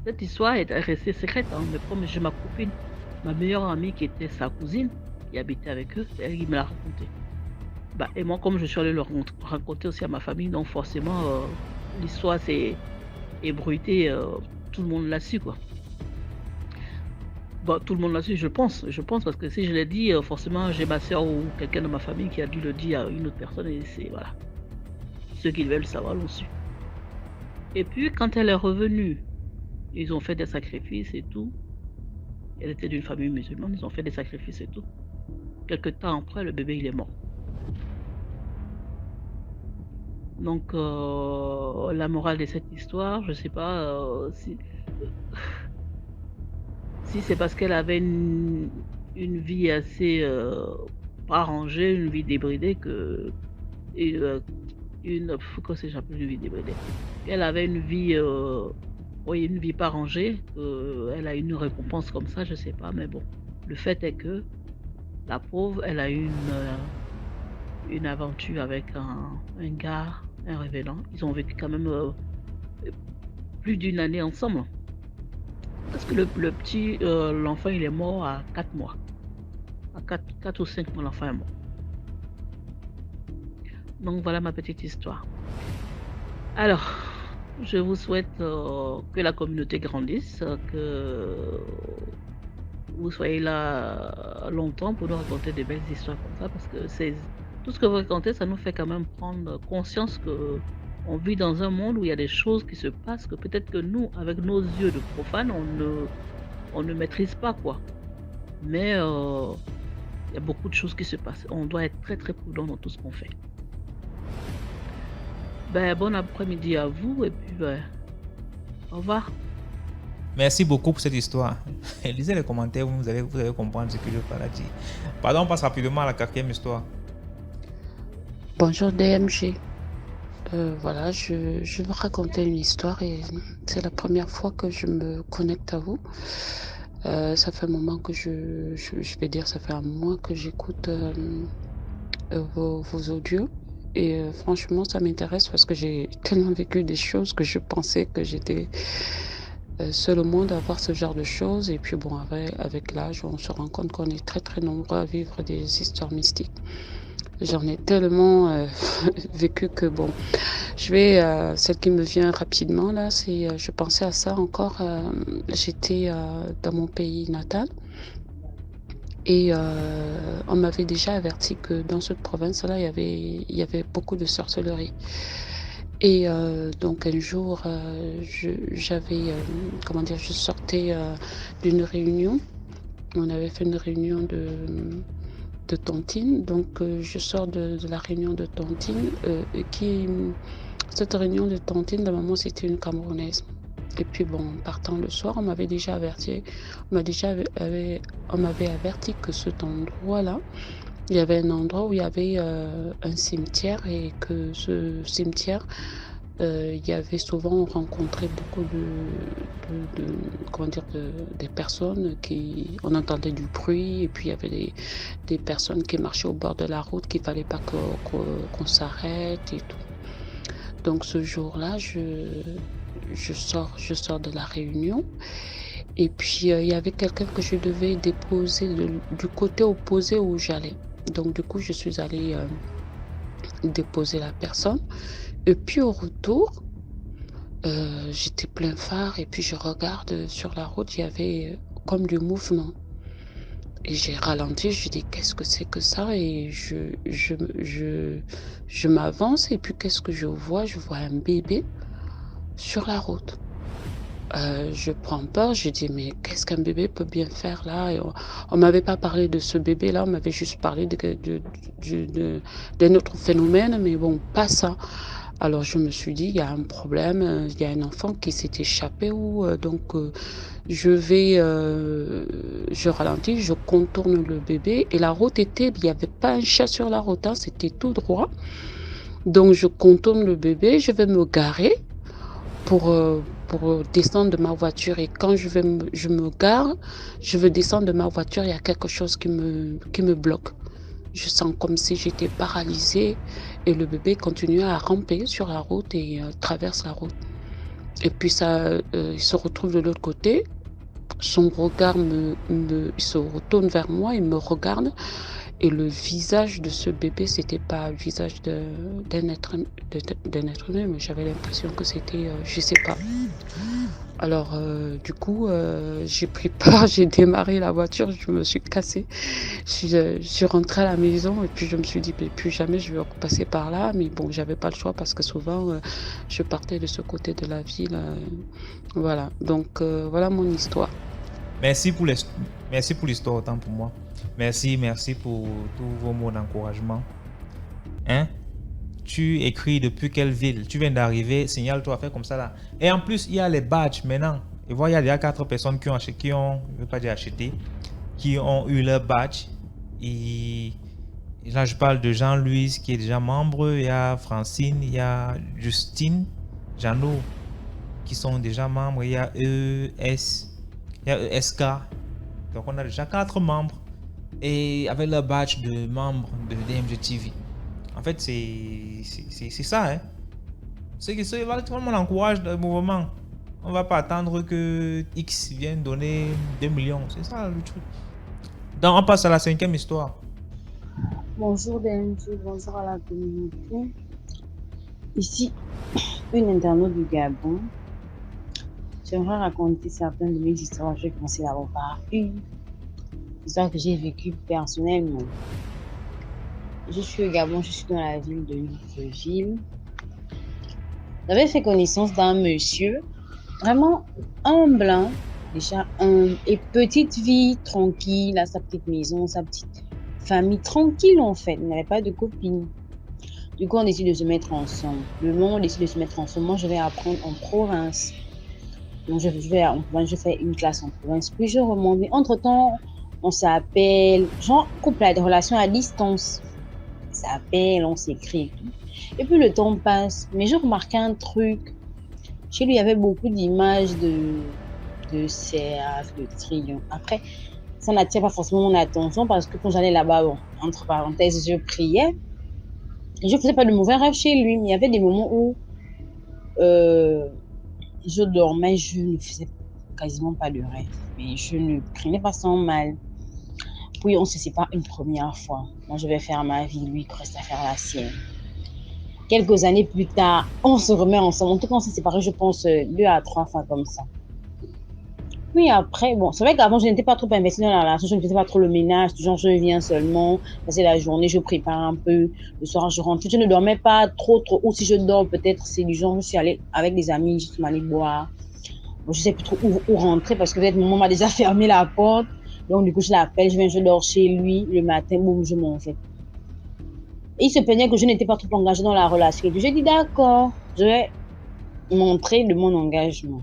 cette histoire est restée secrète. Mais comme ma copine, ma meilleure amie qui était sa cousine, qui habitait avec eux, c'est elle qui me l'a raconté. Bah, et moi, comme je suis allée le raconter aussi à ma famille, donc forcément, l'histoire s'est ébruitée, tout le monde l'a su, quoi. Bah, tout le monde l'a su, je pense parce que si je l'ai dit, forcément, j'ai ma sœur ou quelqu'un de ma famille qui a dû le dire à une autre personne et c'est voilà, ceux qui veulent savoir l'ont su. Et puis quand elle est revenue, ils ont fait des sacrifices et tout. Elle était d'une famille musulmane, ils ont fait des sacrifices et tout. Quelque temps après, le bébé, il est mort. Donc la morale de cette histoire, je sais pas, si c'est parce qu'elle avait une vie assez, pas rangée, une vie débridée que et comment ça s'appelle une vie débridée? Elle avait une vie, oui, une vie pas rangée, elle a une récompense comme ça, je sais pas, mais bon. Le fait est que la pauvre, elle a eu une aventure avec un gars, un révélant. Ils ont vécu quand même, plus d'une année ensemble. Parce que le petit, l'enfant, il est mort à 4 mois. À 4 ou 5 mois, l'enfant est mort. Donc voilà ma petite histoire. Alors, je vous souhaite, que la communauté grandisse, que vous soyez là longtemps pour nous raconter des belles histoires comme ça, parce que c'est tout ce que vous racontez, ça nous fait quand même prendre conscience que on vit dans un monde où il y a des choses qui se passent que peut-être que nous, avec nos yeux de profanes, on ne maîtrise pas, quoi. Mais il y a beaucoup de choses qui se passent. On doit être très, très prudent dans tout ce qu'on fait. Ben, bon après-midi à vous et puis, au revoir. Merci beaucoup pour cette histoire. Lisez les commentaires, vous allez comprendre ce que je parle dire. Pardon, on passe rapidement à la 4e histoire. Bonjour DMG. Voilà, je vais vous raconter une histoire et c'est la première fois que je me connecte à vous. Ça fait un moment que je vais dire, ça fait un mois que j'écoute vos audios. Et franchement, ça m'intéresse parce que j'ai tellement vécu des choses que je pensais que j'étais seule au monde à voir ce genre de choses. Et puis bon, avec l'âge, on se rend compte qu'on est très très nombreux à vivre des histoires mystiques. J'en ai tellement vécu que bon, je vais, celle qui me vient rapidement là, c'est, je pensais à ça encore, j'étais dans mon pays natal. Et on m'avait déjà averti que dans cette province-là, il y avait beaucoup de sorcellerie. Et donc un jour, j'avais, comment dire, je sortais d'une réunion. On avait fait une réunion de tontine. Donc je sors de la réunion de tontine. Cette réunion de tontine, la maman, c'était une Camerounaise. Et puis bon, partant le soir, on m'avait déjà averti, on m'avait averti que cet endroit-là, il y avait un endroit où il y avait un cimetière et que ce cimetière, il y avait souvent rencontré beaucoup des personnes on entendait du bruit et puis il y avait des personnes qui marchaient au bord de la route qu'il fallait pas qu'on s'arrête et tout. Donc ce jour-là, je sors de la réunion et puis il y avait quelqu'un que je devais déposer du côté opposé où j'allais. Donc du coup, je suis allée déposer la personne et puis au retour, j'étais plein phare et puis je regarde sur la route, il y avait comme du mouvement. Et j'ai ralenti, je dis qu'est-ce que c'est que ça? Et je m'avance et puis qu'est-ce que je vois? Je vois un bébé sur la route. Je prends peur, je dis mais qu'est-ce qu'un bébé peut bien faire là? Et on m'avait pas parlé de ce bébé là, on m'avait juste parlé d'un autre phénomène, mais bon, pas ça. Alors je me suis dit il y a un problème, il y a un enfant qui s'est échappé je ralentis, je contourne le bébé et la route il n'y avait pas un chat sur la route, hein, c'était tout droit. Donc je contourne le bébé, je vais me garer pour descendre de ma voiture et quand je me gare, je veux descendre de ma voiture, il y a quelque chose qui me bloque. Je sens comme si j'étais paralysée et le bébé continuait à ramper sur la route et traverse la route. Et puis il se retrouve de l'autre côté, son regard il se retourne vers moi, il me regarde Et le visage de ce bébé, c'était pas le visage d'un être, d'un être humain, mais j'avais l'impression que c'était, je sais pas. Alors, du coup, j'ai pris peur, j'ai démarré la voiture, je me suis cassée. Je suis rentrée à la maison et puis je me suis dit, mais plus jamais je vais repasser par là. Mais bon, j'avais pas le choix parce que souvent, je partais de ce côté de la ville. Voilà, donc voilà mon histoire. Merci pour l'histoire, autant pour moi. Merci pour tous vos mots d'encouragement. Hein? Tu écris depuis quelle ville? Tu viens d'arriver, signale-toi, fais comme ça là. Et en plus, il y a les badges maintenant. Et voilà, il y a déjà 4 personnes qui ont acheté, je veux pas dire acheté, qui ont eu leur badge. Et là, je parle de Jean-Louis qui est déjà membre. Il y a Francine, il y a Justine, Jeannot qui sont déjà membres. Il y a ES, il y a ESK. Donc, on a déjà 4 membres. Et avec leur badge de membre de DMG TV. En fait, c'est ça, hein. C'est que tout le monde encourage le mouvement. On va pas attendre que X vienne donner 2 millions. C'est ça le truc. Donc, on passe à la 5e histoire. Bonjour DMG, bonjour à la communauté. Ici, une internaute du Gabon. J'aimerais raconter certaines de mes histoires. Je vais commencer d'abord par une histoire que j'ai vécue personnellement. Je suis au Gabon, je suis dans la ville de Libreville. J'avais fait connaissance d'un monsieur, vraiment humble, hein, déjà humble, et petite vie tranquille, à sa petite maison, sa petite famille tranquille en fait. Il n'avait pas de copine. Du coup, on décide de se mettre ensemble. Le moment où on décide de se mettre ensemble, moi je vais apprendre en province. Donc je vais en province, je fais une classe en province, puis je remonte. Entre-temps, on s'appelle, genre couple à des relations à distance. On s'appelle, on s'écrit et tout. Et puis le temps passe. Mais j'ai remarqué un truc. Chez lui, il y avait beaucoup d'images de cercles, de triomphes. Après, ça n'attire pas forcément mon attention parce que quand j'allais là-bas, bon, entre parenthèses, je priais. Et je ne faisais pas de mauvais rêves chez lui. Mais il y avait des moments où je dormais, je ne faisais quasiment pas de rêve. Mais je ne prenais pas sans mal. Puis on se sépare une première fois. Moi, je vais faire ma vie, lui, il reste à faire la sienne. Quelques années plus tard, on se remet ensemble. En tout cas, on s'est séparés, je pense, 2 à 3 fois comme ça. Puis après, bon, c'est vrai qu'avant, je n'étais pas trop investie dans la relation, je ne faisais pas trop le ménage. Genre, je viens seulement, passer la journée, je prépare un peu. Le soir, je rentre. Je ne dormais pas trop. Ou si je dors, peut-être, c'est du genre, je suis allée avec des amis, je suis allée boire. Bon, je ne sais plus trop où rentrer parce que peut-être mon maman m'a déjà fermé la porte. Donc, du coup, je l'appelle, je dors chez lui. Le matin, boum, je m'en vais. Et il se plaignait que je n'étais pas trop engagée dans la relation. J'ai dit, d'accord, je vais montrer de mon engagement.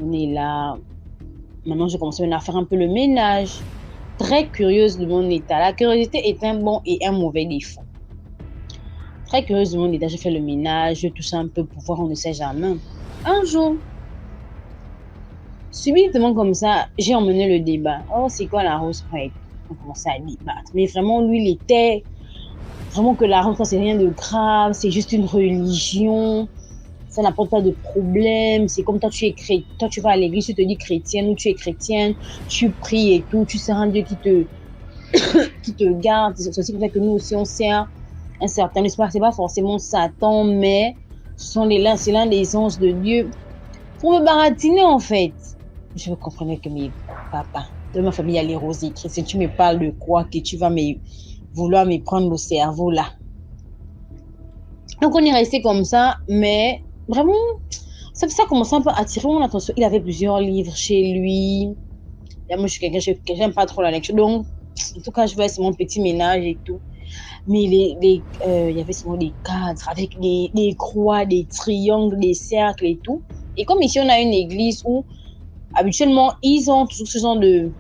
On est là. Maintenant, je commence à faire un peu le ménage. Très curieuse de mon état. La curiosité est un bon et un mauvais défaut. Très curieuse de mon état, je fais le ménage, tout ça un peu pour voir, on ne sait jamais. Un jour, subitement comme ça, j'ai emmené le débat. Oh, c'est quoi la rose prête? On commençait à débattre. Mais vraiment, lui, il était vraiment que la rose, c'est rien de grave, c'est juste une religion. Ça n'apporte pas de problème. C'est comme toi, tu es chrétien. Toi, tu vas à l'église, tu te dis chrétienne ou tu es chrétienne, tu pries et tout. Tu sers un Dieu qui te garde. C'est aussi pour ça que nous aussi, on sert un certain espoir. C'est pas forcément Satan, mais c'est l'un des anges de Dieu. Pour me baratiner, en fait. Je comprenais que mes papas, de ma famille, il y a les rosiers chrétiens. Tu me parles de quoi que tu vas vouloir me prendre le cerveau là. Donc on est resté comme ça, mais vraiment, ça commençait un peu à attirer mon attention. Il avait plusieurs livres chez lui. Et moi, je suis quelqu'un que j'aime pas trop la lecture. Donc, en tout cas, je faisais mon petit ménage et tout. Mais il y avait souvent des cadres avec des croix, des triangles, des cercles et tout. Et comme ici, on a une église où habituellement, ils ont toujours ce genre de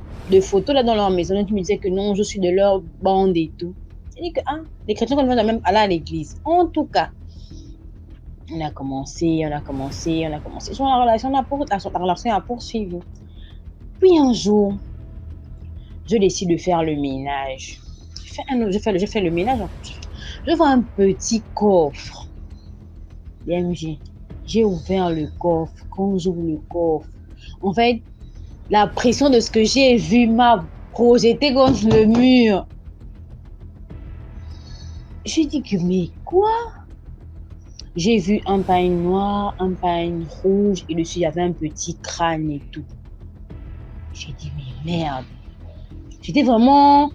photos là dans leur maison. Donc, ils me disaient que non, je suis de leur bande et tout. J'ai dit que les chrétiens, on va même aller à l'église. En tout cas, on a commencé. Genre, la relation a poursuivi. Puis un jour, je décide de faire le ménage. Je fais le ménage. Je vois un petit coffre. DMG. J'ai ouvert le coffre. Quand j'ouvre le coffre, en fait, la pression de ce que j'ai vu m'a projeté contre le mur. J'ai dit que, mais quoi? J'ai vu un pagne noir, un pagne rouge, et dessus, il y avait un petit crâne et tout. J'ai dit, mais merde. J'étais vraiment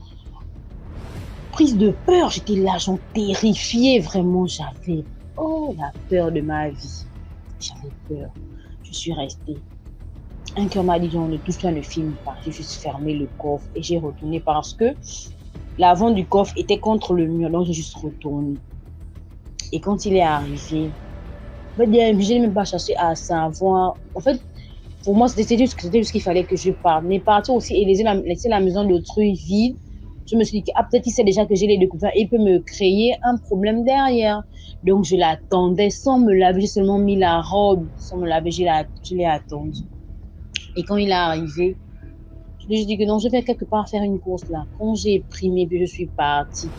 prise de peur. J'étais là, j'en terrifiée, vraiment. J'avais, la peur de ma vie. J'avais peur. Je suis restée. Un cœur m'a dit, genre, ne touche pas, ne filme pas. J'ai juste fermé le coffre et j'ai retourné parce que l'avant du coffre était contre le mur, donc j'ai juste retourné. Et quand il est arrivé, en fait, je n'ai même pas cherché à savoir. En fait, pour moi, c'était juste qu'il fallait que je parte. Mais partir aussi et laisser la maison d'autrui vide, je me suis dit, peut-être il sait déjà que je l'ai découvert et il peut me créer un problème derrière. Donc, je l'attendais sans me laver. J'ai seulement mis la robe sans me laver. Je l'ai attendu. Et quand il est arrivé, je lui ai dit que non, je vais quelque part faire une course là. Quand j'ai pris mes billets, je suis partie.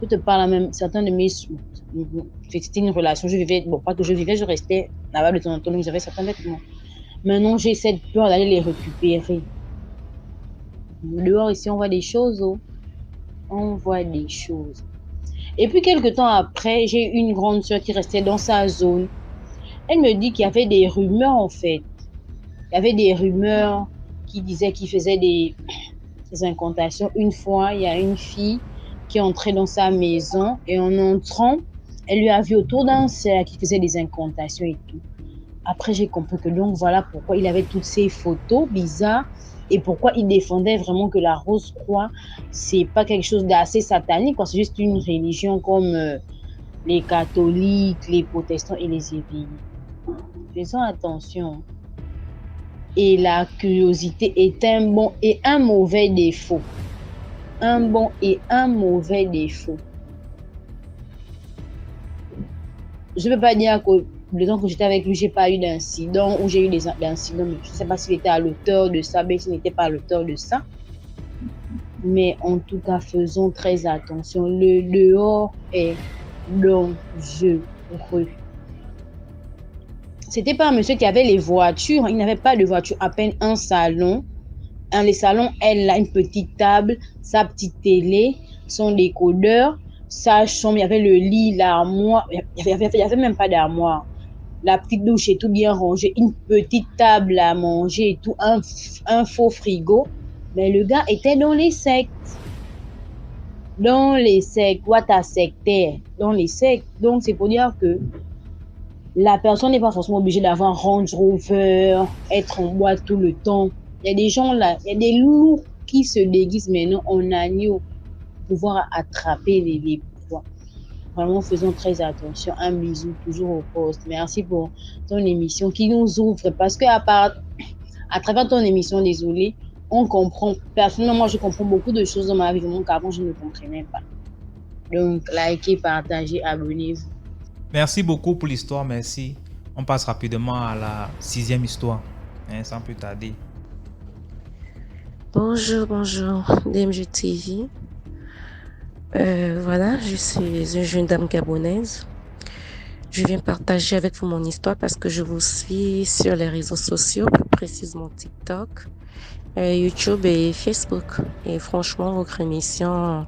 Je te parle même, certains de mes... C'était une relation, je vivais... Bon, pas que je vivais, je restais là-bas de temps en temps, donc j'avais certains vêtements. Maintenant, j'ai cette peur d'aller les récupérer. Dehors, ici, on voit des choses. On voit des choses. Et puis, quelques temps après, j'ai une grande soeur qui restait dans sa zone. Elle me dit qu'il y avait des rumeurs, en fait. Il y avait des rumeurs qui disaient qu'il faisait des incantations. Une fois, il y a une fille qui est entrée dans sa maison et en entrant, elle lui a vu autour d'un cercle qui faisait des incantations et tout. Après, j'ai compris que donc voilà pourquoi il avait toutes ces photos bizarres et pourquoi il défendait vraiment que la Rose-Croix, c'est pas quelque chose d'assez satanique, c'est juste une religion comme les catholiques, les protestants et les éveillés. Faisons attention. Et la curiosité est un bon et un mauvais défaut. Un bon et un mauvais défaut. Je ne peux pas dire que le temps que j'étais avec lui, j'ai pas eu d'incident ou j'ai eu des incidents, mais je ne sais pas s'il était à l'auteur de ça, mais s'il n'était pas à l'auteur de ça. Mais en tout cas, faisons très attention. Le dehors est dangereux. C'était pas un monsieur qui avait les voitures. Il n'avait pas de voiture, à peine un salon. Les salons, elle a une petite table, sa petite télé, son décodeur, sa chambre. Il y avait le lit, l'armoire. Il y avait même pas d'armoire. La petite douche est tout bien rangée. Une petite table à manger et tout. Un faux frigo. Mais le gars était dans les sectes. Dans les sectes. What a sectaire? Dans les sectes. Donc, c'est pour dire que la personne n'est pas forcément obligée d'avoir un Range Rover, être en boîte tout le temps. Il y a des gens là, il y a des loups qui se déguisent maintenant en agneau pour pouvoir attraper les proies. Vraiment, faisons très attention. Un bisou toujours au poste. Merci pour ton émission qui nous ouvre parce que à travers ton émission, désolé, on comprend. Personnellement, moi, je comprends beaucoup de choses dans ma vie qu'avant, je ne comprenais pas. Donc, likez, partagez, abonnez-vous. Merci beaucoup pour l'histoire, merci. On passe rapidement à la 6e histoire, sans plus tarder. Bonjour DMG TV. Voilà, je suis une jeune dame gabonaise. Je viens partager avec vous mon histoire parce que je vous suis sur les réseaux sociaux, plus précisément TikTok, YouTube et Facebook. Et franchement, votre émission,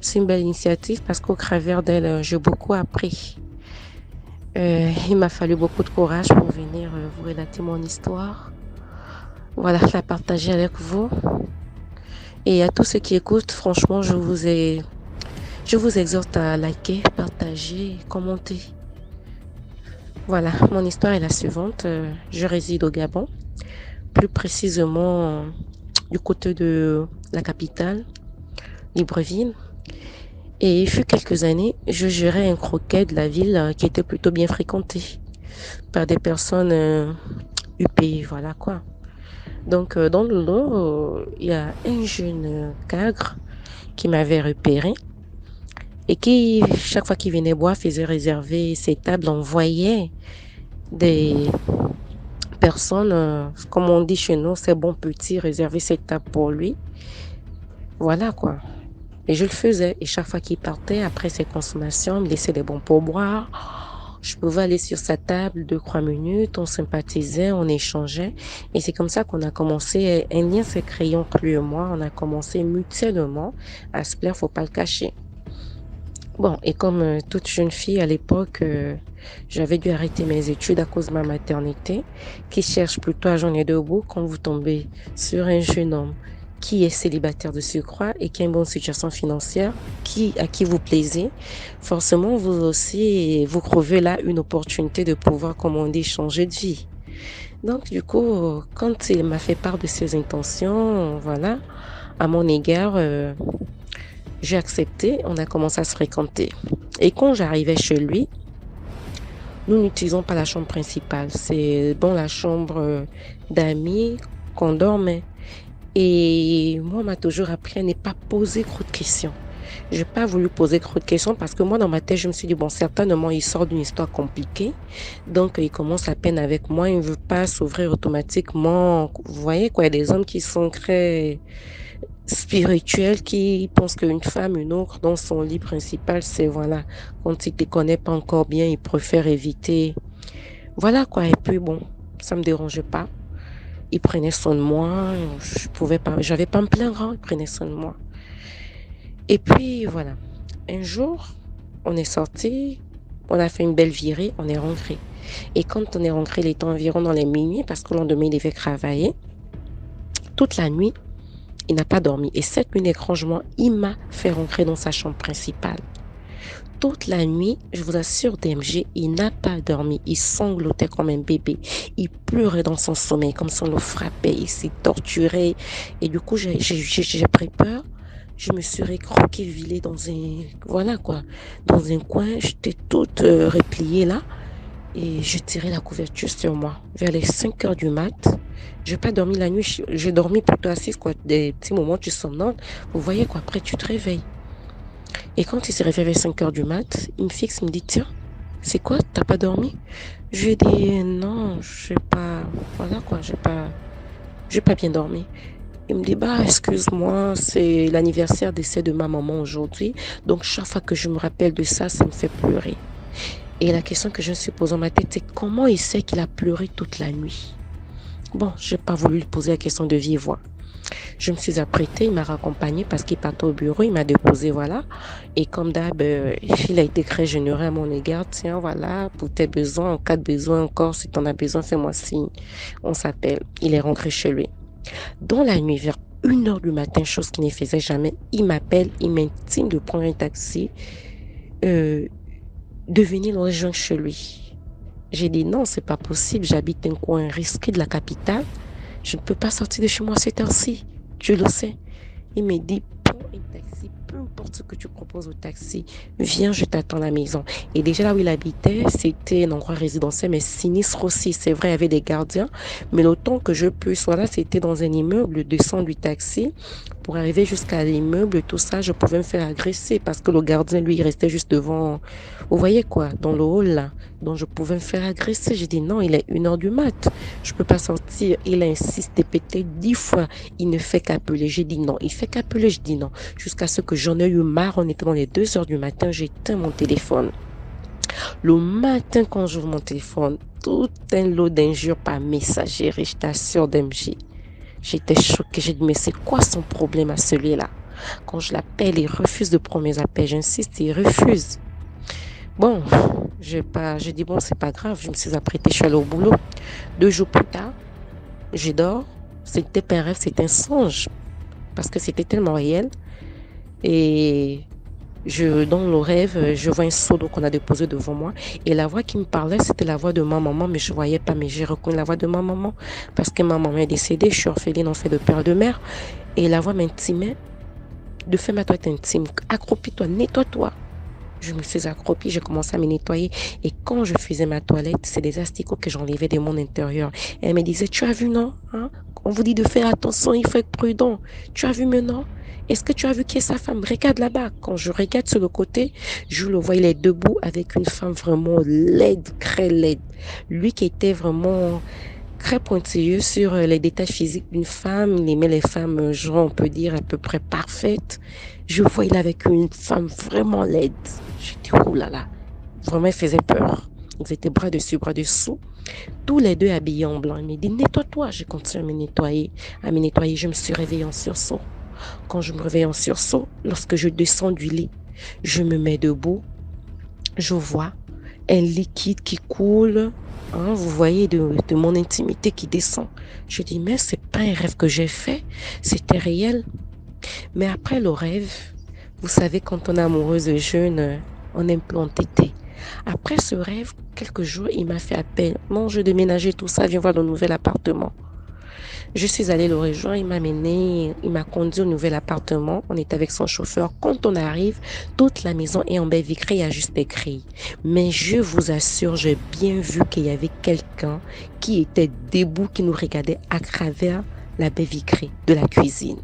c'est une belle initiative parce qu'au travers d'elle, j'ai beaucoup appris. Il m'a fallu beaucoup de courage pour venir vous relater mon histoire. Voilà, la partager avec vous. Et à tous ceux qui écoutent, franchement, je vous exhorte à liker, partager, commenter. Voilà, mon histoire est la suivante. Je réside au Gabon, plus précisément du côté de la capitale, Libreville. Et il fut quelques années, je gérais un croquet de la ville qui était plutôt bien fréquenté par des personnes huppées, voilà quoi. Donc dans le lot, il y a un jeune cadre qui m'avait repéré et qui, chaque fois qu'il venait boire, faisait réserver ses tables, envoyait des personnes, comme on dit chez nous, c'est bon petit, réserver ses tables pour lui. Voilà quoi. Et je le faisais. Et chaque fois qu'il partait, après ses consommations, il me laissait des bons pourboires. Je pouvais aller sur sa table 2-3 minutes, on sympathisait, on échangeait. Et c'est comme ça qu'on a commencé, un lien s'est créé entre lui et moi. On a commencé mutuellement à se plaire, faut pas le cacher. Bon, et comme toute jeune fille à l'époque, j'avais dû arrêter mes études à cause de ma maternité, qui cherche plutôt à joindre les deux bouts quand vous tombez sur un jeune homme qui est célibataire de surcroît et qui a une bonne situation financière, à qui vous plaisez. Forcément, vous aussi, vous trouvez là une opportunité de pouvoir, comme on dit, changer de vie. Donc, du coup, quand il m'a fait part de ses intentions, voilà, à mon égard, j'ai accepté, on a commencé à se fréquenter. Et quand j'arrivais chez lui, nous n'utilisons pas la chambre principale. C'est bon, la chambre d'amis qu'on dormait. Et moi, on m'a toujours appris à ne pas poser trop de questions. Je n'ai pas voulu poser trop de questions parce que moi, dans ma tête, je me suis dit, bon, certainement, il sort d'une histoire compliquée. Donc, il commence la peine avec moi. Il ne veut pas s'ouvrir automatiquement. Vous voyez, quoi, il y a des hommes qui sont très spirituels, qui pensent qu'une femme, une autre, dans son lit principal, c'est voilà, quand il ne te connaît pas encore bien, il préfère éviter. Voilà, quoi. Et puis, bon, ça ne me dérangeait pas. Il prenait soin de moi, j'avais pas à me plaindre, hein, il prenait soin de moi. Et puis voilà, un jour, on est sorti, on a fait une belle virée, on est rentré. Et quand on est rentré, il était environ dans les minuit, parce que le lendemain, il devait travailler. Toute la nuit, il n'a pas dormi. Et cette nuit d'étrangement, il m'a fait rentrer dans sa chambre principale. Toute la nuit, je vous assure, DMG, il n'a pas dormi. Il sanglotait comme un bébé. Il pleurait dans son sommeil, comme si on le frappait. Il s'est torturé. Et du coup, j'ai pris peur. Je me suis recroquevillée dans dans un coin. J'étais toute repliée là. Et je tirais la couverture sur moi. Vers les 5 heures du mat, je n'ai pas dormi la nuit. J'ai dormi plutôt assise, quoi. Des petits moments, tu somnoles. Vous voyez, quoi. Après, tu te réveilles. Et quand il s'est réveillé à 5 heures du mat, il me fixe, il me dit, tiens, c'est quoi, t'as pas dormi? Je lui ai dit, non, je sais pas, voilà quoi, j'ai pas bien dormi. Il me dit, bah, excuse-moi, c'est l'anniversaire décès de ma maman aujourd'hui. Donc, chaque fois que je me rappelle de ça, ça me fait pleurer. Et la question que je me suis posée dans ma tête, c'est comment il sait qu'il a pleuré toute la nuit? Bon, j'ai pas voulu lui poser la question de vive voix. Je me suis apprêtée, il m'a raccompagnée parce qu'il partait au bureau, il m'a déposé, voilà. Et comme d'hab, il a été très généreux à mon égard. Tiens, voilà, pour tes besoins, en cas de besoin encore, si tu en as besoin, fais-moi signe. On s'appelle. Il est rentré chez lui. Dans la nuit, vers 1h du matin, chose qu'il ne faisait jamais, il m'appelle, il m'intime de prendre un taxi, de venir le rejoindre chez lui. J'ai dit non, c'est pas possible, j'habite un coin risqué de la capitale. Je ne peux pas sortir de chez moi à cette heure-ci. Tu le sais. Il me dit, prends un taxi, peu importe ce que tu proposes au taxi, viens, je t'attends à la maison. Et déjà là où il habitait, c'était un endroit résidentiel, mais sinistre aussi. C'est vrai, il y avait des gardiens, mais le temps que je puisse, voilà, c'était dans un immeuble, descendre du taxi. Pour arriver jusqu'à l'immeuble, tout ça, je pouvais me faire agresser parce que le gardien, lui, il restait juste devant, vous voyez quoi, dans le hall là. Donc je pouvais me faire agresser. J'ai dit non, il est 1h du mat. Je peux pas sortir. Il a insisté peut-être 10 fois. Il ne fait qu'appeler. J'ai dit non. Il fait qu'appeler. Je dis non. Jusqu'à ce que j'en ai eu marre. On était dans les 2h du matin. J'ai éteint mon téléphone. Le matin, quand j'ouvre mon téléphone, tout un lot d'injures par messagerie. Je t'assure, DMJ. J'étais choquée. J'ai dit, mais c'est quoi son problème à celui-là? Quand je l'appelle, il refuse de prendre mes appels. J'insiste, il refuse. Bon, j'ai dit, bon, c'est pas grave. Je me suis apprêtée, je suis allée au boulot. 2 jours plus tard, je dors. C'était pas un rêve, c'était un songe. Parce que c'était tellement réel. Et dans le rêve, je vois un seau d'eau qu'on a déposé devant moi. Et la voix qui me parlait, c'était la voix de ma maman, mais je voyais pas. Mais j'ai reconnu la voix de ma maman. Parce que ma maman est décédée, je suis orpheline en fait de père de mère. Et la voix m'intimait. De ferme à toi, t'intime. Accroupis-toi, nettoie-toi. Je me suis accroupie, j'ai commencé à me nettoyer. Et quand je faisais ma toilette, c'est des asticots que j'enlevais de mon intérieur. Et elle me disait, tu as vu, non? Hein? On vous dit de faire attention, il faut être prudent. Tu as vu maintenant? Est-ce que tu as vu qui est sa femme? Regarde là-bas. Quand je regarde sur le côté, je le vois, il est debout avec une femme vraiment laide, très laide. Lui qui était vraiment très pointilleux sur les détails physiques d'une femme. Il aimait les femmes, genre, on peut dire, à peu près parfaites. Je voyais là avec une femme vraiment laide. J'ai dit, oh là là. Vraiment, il faisait peur. Ils étaient bras dessus, bras dessous, tous les deux habillés en blanc. Il m'a dit, nettoie-toi. J'ai continué à me nettoyer. Je me suis réveillée en sursaut. Quand je me réveille en sursaut, lorsque je descends du lit, je me mets debout, je vois un liquide qui coule, hein, vous voyez, de mon intimité qui descend. Je dis, mais c'est pas un rêve que j'ai fait, c'était réel. Mais après le rêve, vous savez, quand on est amoureuse jeune, on aime plus entêter. Après ce rêve, quelques jours, il m'a fait appel. Non, je déménageais tout ça, viens voir le nouvel appartement. Je suis allée le rejoindre, il m'a conduit au nouvel appartement. On est avec son chauffeur. Quand on arrive, toute la maison est en baie vitrée, il y a juste des grilles. Mais je vous assure, j'ai bien vu qu'il y avait quelqu'un qui était debout, qui nous regardait à travers la baie vitrée de la cuisine.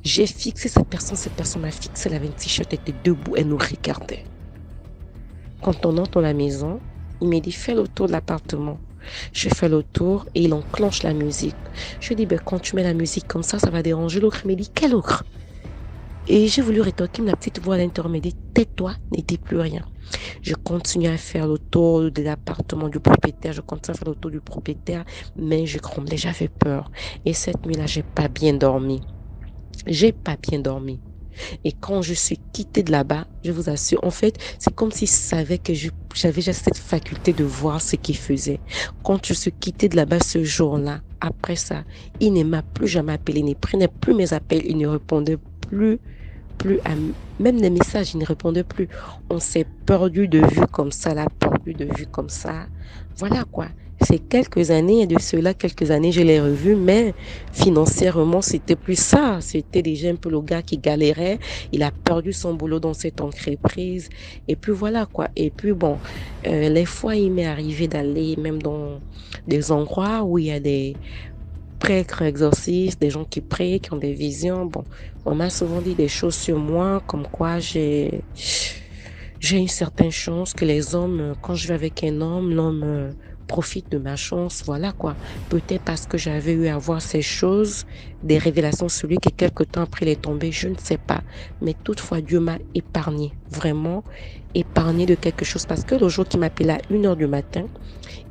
J'ai fixé cette personne m'a fixé, elle avait une t-shirt, elle était debout, elle nous regardait. Quand on entre dans la maison, il m'a dit, fais le tour de l'appartement. Je fais le tour et il enclenche la musique. Je lui dis, quand tu mets la musique comme ça va déranger l'autre. Il me dit, quel autre? Et j'ai voulu rétorquer, mais la petite voix à l'intérieur me dit, tais-toi, ne dis plus rien. Je continue à faire le tour de l'appartement du propriétaire, mais je grommelais, j'avais peur. Et cette nuit-là, j'ai pas bien dormi. Et quand je suis quittée de là-bas, je vous assure, en fait, c'est comme s'il savait que j'avais déjà cette faculté de voir ce qu'il faisait. Quand je suis quittée de là-bas ce jour-là, après ça, il ne m'a plus jamais appelé, il ne prenait plus mes appels, il ne répondait plus à même les messages, il ne répondait plus. On s'est perdu de vue comme ça, Voilà quoi. C'est quelques années, je l'ai revu, mais financièrement, c'était plus ça. C'était déjà un peu le gars qui galérait. Il a perdu son boulot dans cette entreprise. Et puis voilà quoi. Et puis bon, les fois, il m'est arrivé d'aller même dans des endroits où il y a des prêtres exorcistes, des gens qui prient, qui ont des visions. Bon, on m'a souvent dit des choses sur moi, comme quoi j'ai une certaine chance que les hommes, quand je vais avec un homme, l'homme profite de ma chance, voilà quoi. Peut-être parce que j'avais eu à voir ces choses, des révélations sur lui, que quelque temps après il est tombé, je ne sais pas. Mais toutefois, Dieu m'a épargné, vraiment épargné de quelque chose. Parce que le jour qu'il m'appelait à 1h du matin,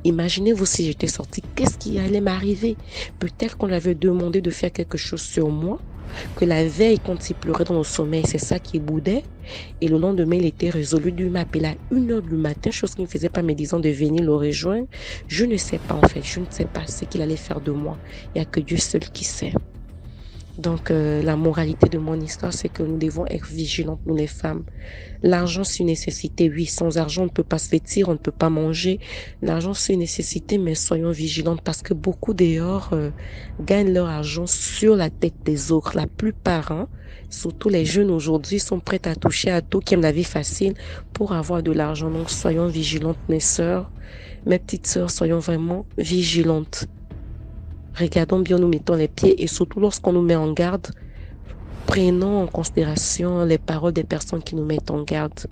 imaginez-vous si j'étais sortie, qu'est-ce qui allait m'arriver? Peut-être qu'on lui avait demandé de faire quelque chose sur moi, que la veille, quand il pleurait dans le sommeil, c'est ça qui boudait. Et le lendemain, il était résolu de m'appeler à 1h du matin, chose qu'il ne faisait pas, me disant de venir le rejoindre. Je ne sais pas en fait, je ne sais pas ce qu'il allait faire de moi. Il n'y a que Dieu seul qui sait. Donc, la moralité de mon histoire, c'est que nous devons être vigilantes, nous les femmes. L'argent, c'est une nécessité, oui. Sans argent, on ne peut pas se vêtir, on ne peut pas manger. L'argent, c'est une nécessité, mais soyons vigilantes parce que beaucoup dehors gagnent leur argent sur la tête des autres. La plupart, hein, surtout les jeunes aujourd'hui, sont prêts à toucher à tout, qui aiment la vie facile pour avoir de l'argent. Donc, soyons vigilantes, mes sœurs, mes petites sœurs, soyons vraiment vigilantes. Regardons bien où nous mettons les pieds et surtout lorsqu'on nous met en garde, prenons en considération les paroles des personnes qui nous mettent en garde.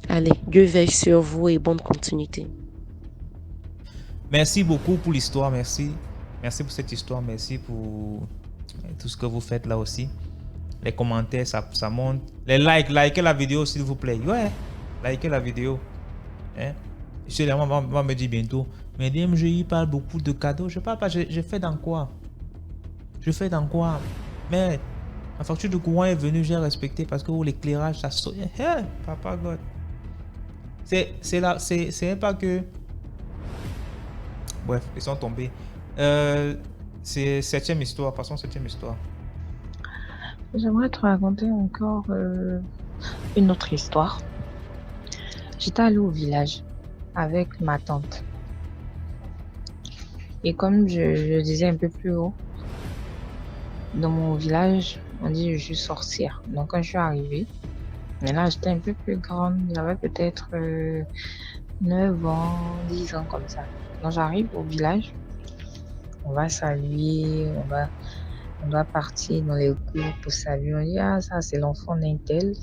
Allez, Dieu veille sur vous et bonne continuité. Merci beaucoup pour l'histoire, merci. Merci pour cette histoire, merci pour tout ce que vous faites là aussi. Les commentaires, ça monte. Les likez la vidéo s'il vous plaît. Ouais, likez la vidéo. Hein? On va me dire bientôt, mais DMGI parle beaucoup de cadeaux. Je parle pas, je fais dans quoi? Mais la facture de courant est venue, j'ai respecté parce que l'éclairage, ça sonne. Hey, papa God. C'est là, c'est pas que. Bref, ils sont tombés. C'est 7e histoire, passons 7e histoire. J'aimerais te raconter encore une autre histoire. J'étais allée au village avec ma tante. Et comme je disais un peu plus haut, dans mon village, on dit je suis sorcière. Donc quand je suis arrivée, mais là j'étais un peu plus grande, j'avais peut-être 9 ans, 10 ans comme ça. Donc j'arrive au village, on va saluer, on doit partir dans les cours pour saluer. On dit ah ça c'est l'enfant d'un tel,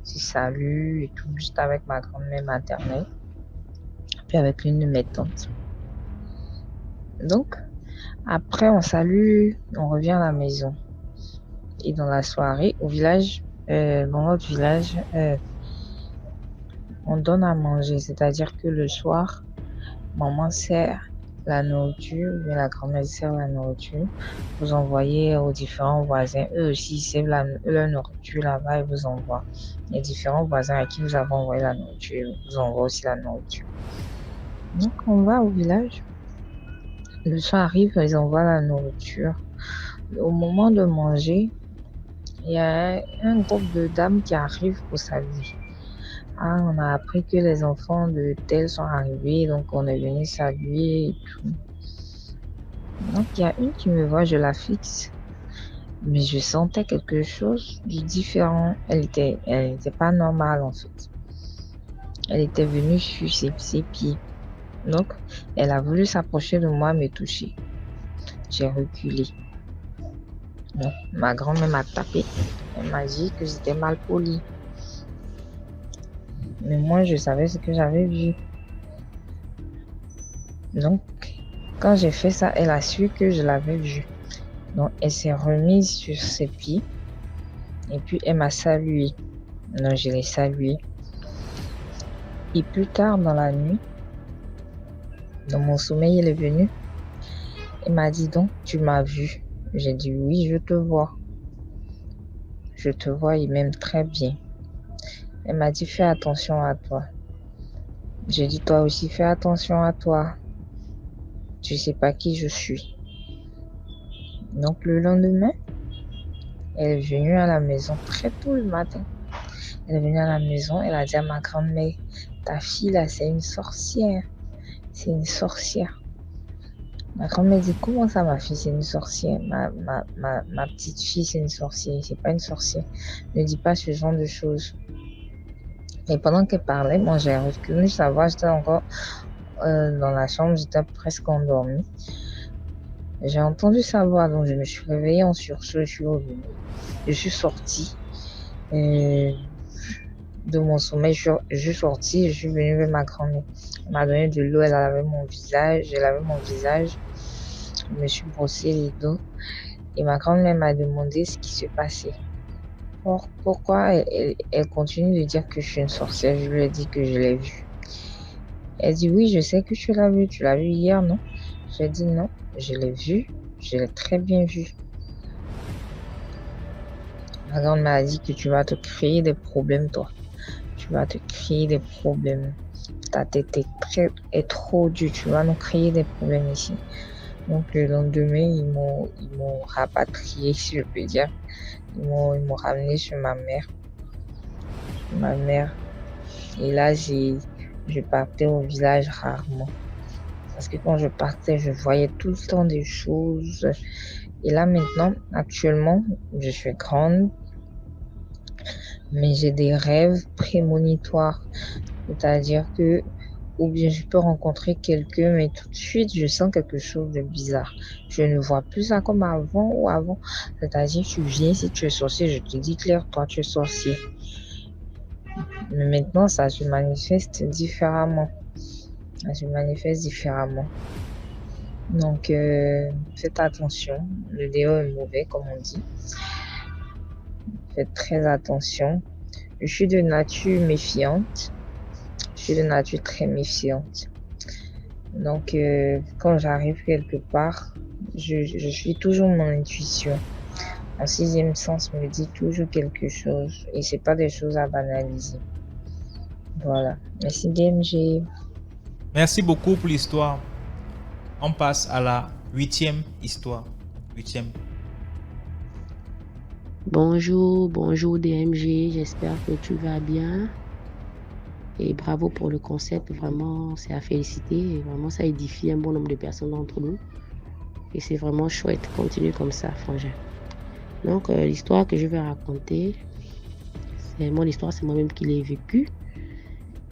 tu salues et tout, juste avec ma grand-mère maternelle, puis avec l'une de mes tantes. Donc après on salue, on revient à la maison. Et dans la soirée au village, dans notre village, on donne à manger, c'est-à-dire que le soir, maman sert la nourriture, mais la grand-mère sert la nourriture. Vous envoyez aux différents voisins, eux aussi ils servent leur nourriture là-bas et vous envoient. Les différents voisins à qui vous avez envoyé la nourriture vous envoient aussi la nourriture. Donc on va au village. Le soir arrive, ils envoient la nourriture. Au moment de manger, il y a un groupe de dames qui arrivent pour saluer. Ah, on a appris que les enfants de tel sont arrivés, donc on est venu saluer et tout. Donc il y a une qui me voit, je la fixe. Mais je sentais quelque chose de différent. Elle était pas normale en fait. Elle était venue sur ses pieds. Donc, elle a voulu s'approcher de moi, me toucher. J'ai reculé. Donc, ma grand-mère m'a tapé. Elle m'a dit que j'étais mal polie. Mais moi, je savais ce que j'avais vu. Donc, quand j'ai fait ça, elle a su que je l'avais vu. Donc, elle s'est remise sur ses pieds. Et puis, elle m'a salué. Donc, je l'ai saluée. Et plus tard dans la nuit, dans mon sommeil, elle est venue. Elle m'a dit donc, tu m'as vu. J'ai dit oui, je te vois. Je te vois et même très bien. Elle m'a dit fais attention à toi. J'ai dit toi aussi fais attention à toi. Tu sais pas qui je suis. Donc le lendemain, elle est venue à la maison très tôt le matin. Elle est venue à la maison, elle a dit à ma grand-mère, ta fille là c'est une sorcière. C'est une sorcière. Ma grand-mère dit comment ça ma fille c'est une sorcière. Ma petite fille c'est une sorcière. C'est pas une sorcière. Ne dis pas ce genre de choses. Et pendant qu'elle parlait, moi j'ai reculé sa voix, j'étais encore dans la chambre, j'étais presque endormie. J'ai entendu sa voix, donc je me suis réveillée en sursaut, je suis revenue. Je suis sortie de mon sommeil, je suis sortie, je suis venue vers ma grand-mère. Elle m'a donné de l'eau, elle a lavé mon visage, j'ai lavé mon visage, je me suis brossé les dos et ma grand-mère m'a demandé ce qui se passait. Pourquoi elle continue de dire que je suis une sorcière? Je lui ai dit que je l'ai vue. Elle dit oui, je sais que tu l'as vu. Tu l'as vu hier, non? J'ai dit non, je l'ai vu. Je l'ai très bien vu. Ma grand-mère m'a dit que tu vas te créer des problèmes, toi. Tu vas te créer des problèmes. Ta tête est trop dure. Tu vas nous créer des problèmes ici. Donc le lendemain, ils m'ont rapatrié, si je peux dire. Ils m'ont ramené sur ma mère. Et là, je partais au village rarement. Parce que quand je partais, je voyais tout le temps des choses. Et là, maintenant, actuellement, je suis grande. Mais j'ai des rêves prémonitoires. C'est-à-dire que, ou bien je peux rencontrer quelqu'un, mais tout de suite, je sens quelque chose de bizarre. Je ne vois plus ça comme avant ou avant. C'est-à-dire, tu viens, si tu es sorcier, je te dis clair, toi, tu es sorcier. Mais maintenant, ça se manifeste différemment. Donc, faites attention. Le déo est mauvais, comme on dit. Faites très attention. Je suis de nature méfiante. Je suis de nature très méfiante. Donc, quand j'arrive quelque part, je suis toujours mon intuition. Mon sixième sens me dit toujours quelque chose. Et c'est pas des choses à banaliser. Voilà. Merci DMG. Merci beaucoup pour l'histoire. On passe à la 8e histoire. 8e. Bonjour DMG, j'espère que tu vas bien. Et bravo pour le concept, vraiment c'est à féliciter. Et vraiment ça édifie un bon nombre de personnes d'entre nous. Et c'est vraiment chouette, continue comme ça, frangin. Donc l'histoire que je vais raconter, c'est mon histoire, c'est moi-même qui l'ai vécue.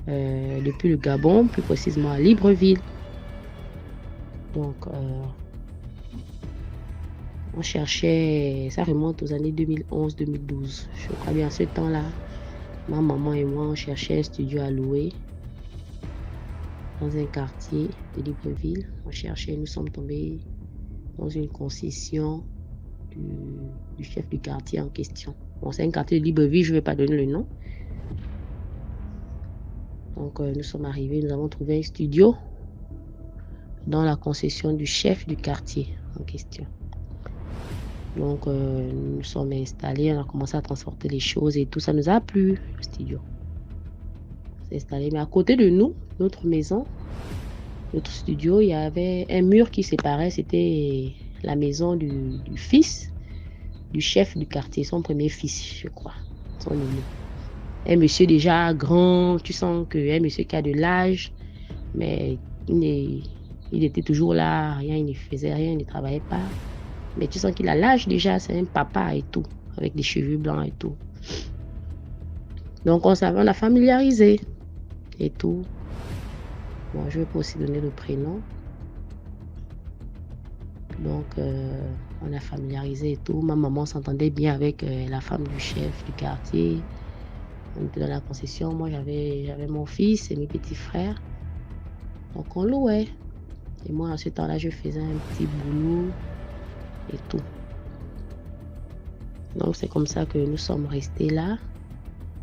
Depuis le Gabon, plus précisément à Libreville. Donc, on cherchait, ça remonte aux années 2011-2012. Je crois bien, à ce temps-là, ma maman et moi, on cherchait un studio à louer dans un quartier de Libreville. Nous sommes tombés dans une concession du chef du quartier en question. Bon, c'est un quartier de Libreville, je ne vais pas donner le nom. Donc, nous sommes arrivés, nous avons trouvé un studio dans la concession du chef du quartier en question. Donc, nous sommes installés, on a commencé à transporter les choses et tout. Ça nous a plu, le studio. On s'est installé. Mais à côté de nous, notre maison, notre studio, il y avait un mur qui séparait. C'était la maison du fils du chef du quartier, son premier fils, je crois, son aîné. Un monsieur déjà grand, tu sens qu'un monsieur qui a de l'âge, mais il était toujours là, rien, il ne faisait rien, il ne travaillait pas. Mais tu sens qu'il a l'âge déjà, c'est un papa et tout, avec des cheveux blancs et tout. Donc on a familiarisé et tout. Bon, je vais pas aussi donner le prénom. Donc on a familiarisé et tout. Ma maman s'entendait bien avec la femme du chef du quartier. On était dans la concession. Moi j'avais mon fils et mes petits frères. Donc on louait. Et moi en ce temps-là je faisais un petit boulot et tout. Donc c'est comme ça que nous sommes restés là.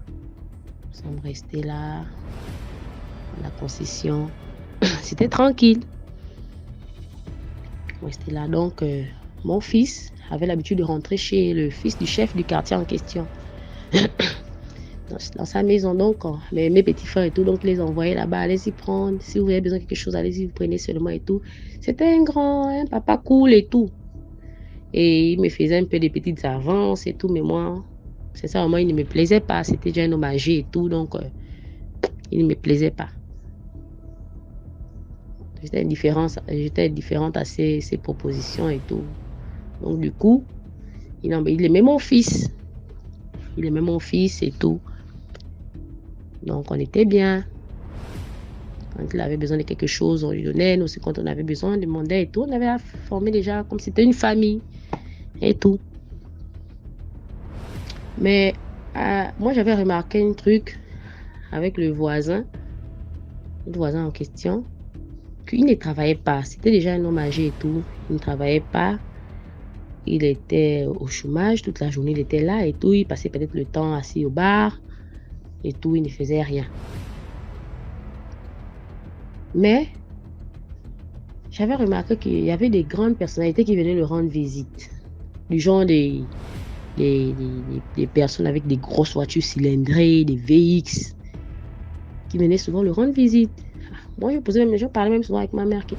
Nous sommes restés là. La concession. C'était tranquille. Resté là. Donc, mon fils avait l'habitude de rentrer chez le fils du chef du quartier en question. dans sa maison. Donc, mes petits frères et tout, donc les envoyais là-bas. Allez-y prendre. Si vous avez besoin de quelque chose, allez-y, vous prenez seulement et tout. C'était un papa cool et tout. Et il me faisait un peu des petites avances et tout. Mais moi, c'est ça, moi, il ne me plaisait pas. C'était déjà un homme âgé et tout. Donc, il ne me plaisait pas. J'étais différente à ses propositions et tout. Donc du coup, il aimait mon fils. Il aimait mon fils et tout. Donc on était bien. Quand il avait besoin de quelque chose, on lui donnait. Nous aussi, quand on avait besoin, on demandait et tout. On avait formé déjà comme si c'était une famille et tout. Mais moi, j'avais remarqué un truc avec le voisin en question. Il ne travaillait pas. C'était déjà un homme âgé et tout. Il ne travaillait pas. Il était au chômage. Toute la journée, il était là et tout. Il passait peut-être le temps assis au bar et tout. Il ne faisait rien. Mais j'avais remarqué qu'il y avait des grandes personnalités qui venaient le rendre visite. Du genre des personnes avec des grosses voitures cylindrées, des VX, qui venaient souvent le rendre visite. Moi, je parlais même souvent avec ma mère qui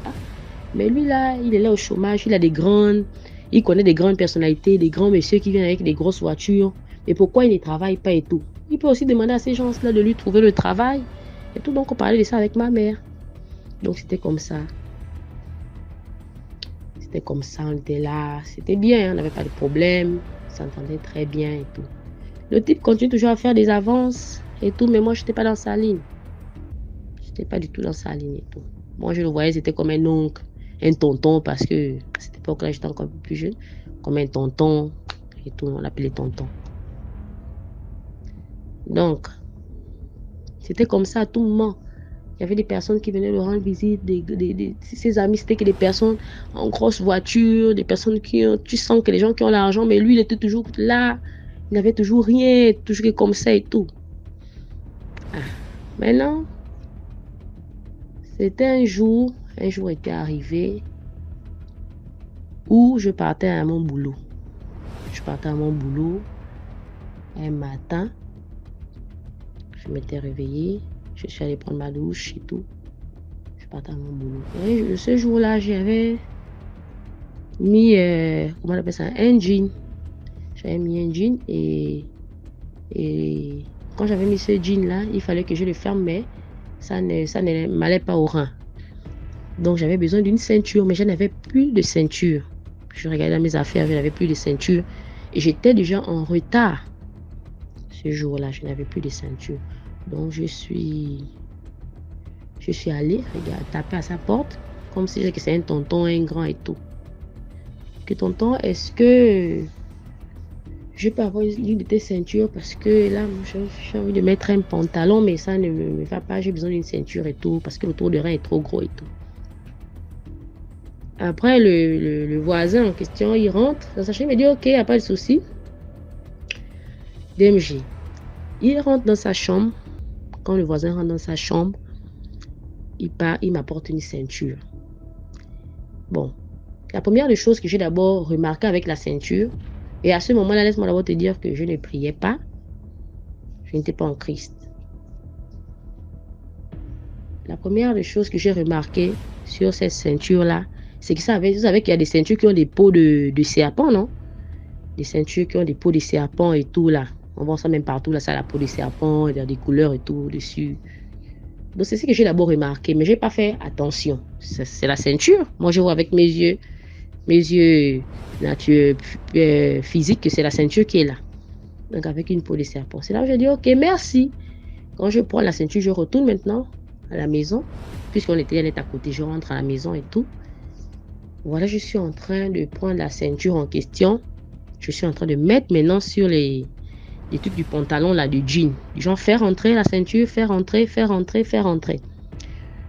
mais lui là, il est là au chômage, il connaît des grandes personnalités, des grands messieurs qui viennent avec des grosses voitures. Mais pourquoi il ne travaille pas et tout? Il peut aussi demander à ces gens-là de lui trouver le travail et tout. Donc, on parlait de ça avec ma mère. Donc, c'était comme ça. On était là. C'était bien, on n'avait pas de problème. On s'entendait très bien et tout. Le type continue toujours à faire des avances et tout, mais moi, je n'étais pas dans sa ligne. Pas du tout dans sa ligne et tout. Moi, je le voyais, c'était comme un oncle, un tonton, parce que à cette époque-là, j'étais encore plus jeune, comme un tonton et tout, on l'appelait tonton. Donc, c'était comme ça à tout moment. Il y avait des personnes qui venaient le rendre visite, ses amis, c'était que des personnes en grosse voiture, des personnes tu sens que les gens qui ont l'argent, mais lui, il était toujours là, il n'avait toujours rien, toujours comme ça et tout. Maintenant, c'était un jour était arrivé où je partais à mon boulot. Un matin. Je m'étais réveillée. Je suis allée prendre ma douche et tout. Je partais à mon boulot. Et ce jour-là, j'avais mis, comment on appelle ça, un jean. J'avais mis un jean et quand j'avais mis ce jean-là, il fallait que je le ferme, mais ça ne m'allait pas au rein. Donc j'avais besoin d'une ceinture, mais je n'avais plus de ceinture. Je regardais mes affaires, je n'avais plus de ceinture. Et j'étais déjà en retard. Ce jour-là, je n'avais plus de ceinture. Donc je suis allée taper à sa porte, comme si c'était un tonton, un grand et tout. Que tonton, est-ce que je peux avoir une de tes ceintures parce que là, j'ai envie de mettre un pantalon, mais ça ne me va pas. J'ai besoin d'une ceinture et tout parce que le tour de rein est trop gros et tout. Après, le voisin en question, il rentre dans sa chambre, il me dit ok, il n'y a pas de souci. DMG. Il rentre dans sa chambre. quand le voisin rentre dans sa chambre, il m'apporte une ceinture. Bon, la première des choses que j'ai d'abord remarqué avec la ceinture, et à ce moment-là, laisse-moi d'abord te dire que je ne priais pas, je n'étais pas en Christ. La première des choses que j'ai remarqué sur cette ceinture-là, c'est que vous savez qu'il y a des ceintures qui ont des peaux de serpent, non? Des ceintures qui ont des peaux de serpent et tout là. On voit ça même partout, là, ça a la peau de serpent, il y a des couleurs et tout dessus. Donc c'est ce que j'ai d'abord remarqué, mais je n'ai pas fait attention. C'est la ceinture. Moi je vois avec mes yeux nature physique que c'est la ceinture qui est là. Donc avec une peau de serpent. C'est là où j'ai dit ok, merci. Quand je prends la ceinture, je retourne maintenant à la maison. Puisqu'on était à côté, je rentre à la maison et tout. Voilà, je suis en train de prendre la ceinture en question. Je suis en train de mettre maintenant sur les trucs du pantalon là, du jean. Genre faire rentrer la ceinture, faire rentrer.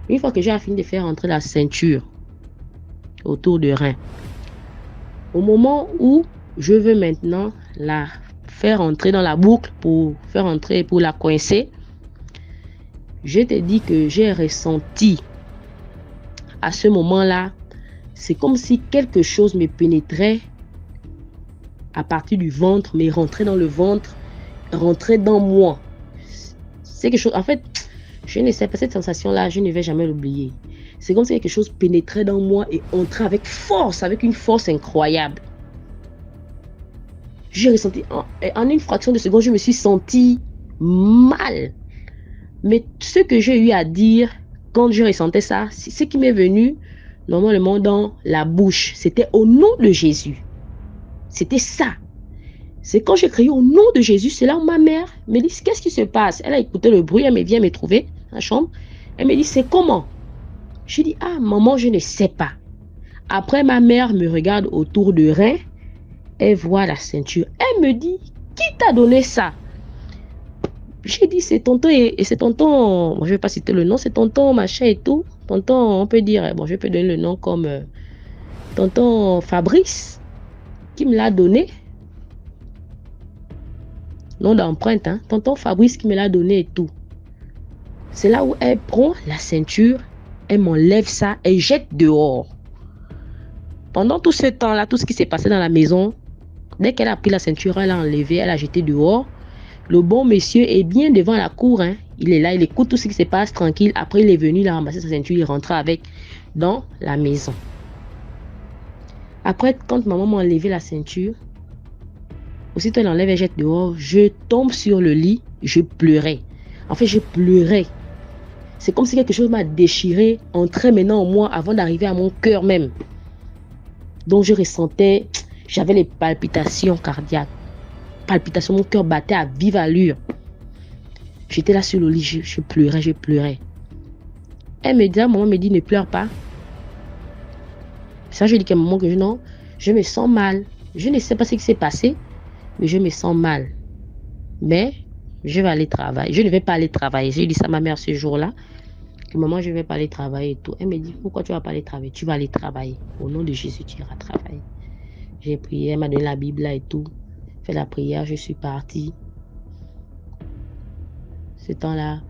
Une fois que j'ai fini de faire rentrer la ceinture autour du rein, au moment où je veux maintenant la faire entrer dans la boucle pour faire entrer, pour la coincer, je te dis que j'ai ressenti à ce moment-là, c'est comme si quelque chose me pénétrait à partir du ventre, mais rentrait dans le ventre, rentrait dans moi. C'est quelque chose, en fait, je ne sais pas, cette sensation-là, je ne vais jamais l'oublier. C'est comme si quelque chose pénétrait dans moi et entrait avec force, avec une force incroyable. J'ai ressenti, en une fraction de seconde, je me suis senti mal. Mais ce que j'ai eu à dire quand je ressentais ça, c'est ce qui m'est venu normalement dans la bouche. C'était au nom de Jésus. C'était ça. C'est quand j'ai crié au nom de Jésus, c'est là où ma mère me dit, qu'est-ce qui se passe? Elle a écouté le bruit, elle vient me trouver dans la chambre. Elle me dit, c'est comment? Je dis, ah maman, je ne sais pas. Après, ma mère me regarde autour du rein. Elle voit la ceinture. Elle me dit, qui t'a donné ça? J'ai dit, c'est tonton et c'est tonton, bon, je ne vais pas citer le nom, c'est tonton machin et tout. Tonton, on peut dire, bon, je peux donner le nom comme tonton Fabrice, qui me l'a donné. Nom d'empreinte, hein. Tonton Fabrice qui me l'a donné et tout. C'est là où elle prend la ceinture, elle m'enlève ça, elle jette dehors. Pendant tout ce temps-là, tout ce qui s'est passé dans la maison, dès qu'elle a pris la ceinture, elle l'a enlevée, elle a jeté dehors. Le bon monsieur est bien devant la cour, hein. Il est là, il écoute tout ce qui se passe tranquille. Après, il est venu, il a ramassé sa ceinture, il est rentré avec dans la maison. Après, quand maman m'a enlevé la ceinture, aussitôt elle enlève et jette dehors, je tombe sur le lit, je pleurais. En fait, je pleurais. C'est comme si quelque chose m'a déchiré, entrait maintenant en moi avant d'arriver à mon cœur même. Donc, je ressentais, j'avais les palpitations cardiaques. Palpitations, mon cœur battait à vive allure. J'étais là sur le lit, je pleurais. Elle me dit, maman me dit, ne pleure pas. Ça, je dis qu'à un moment que non, je me sens mal. Je ne sais pas ce qui s'est passé, mais je me sens mal. Mais je vais aller travailler. Je ne vais pas aller travailler. J'ai dit ça à ma mère ce jour-là. Que maman, je ne vais pas aller travailler et tout. Elle me dit, pourquoi tu ne vas pas aller travailler? Tu vas aller travailler. Au nom de Jésus, tu iras travailler. J'ai prié, elle m'a donné la Bible là et tout. Fait la prière, je suis partie. Ce temps-là,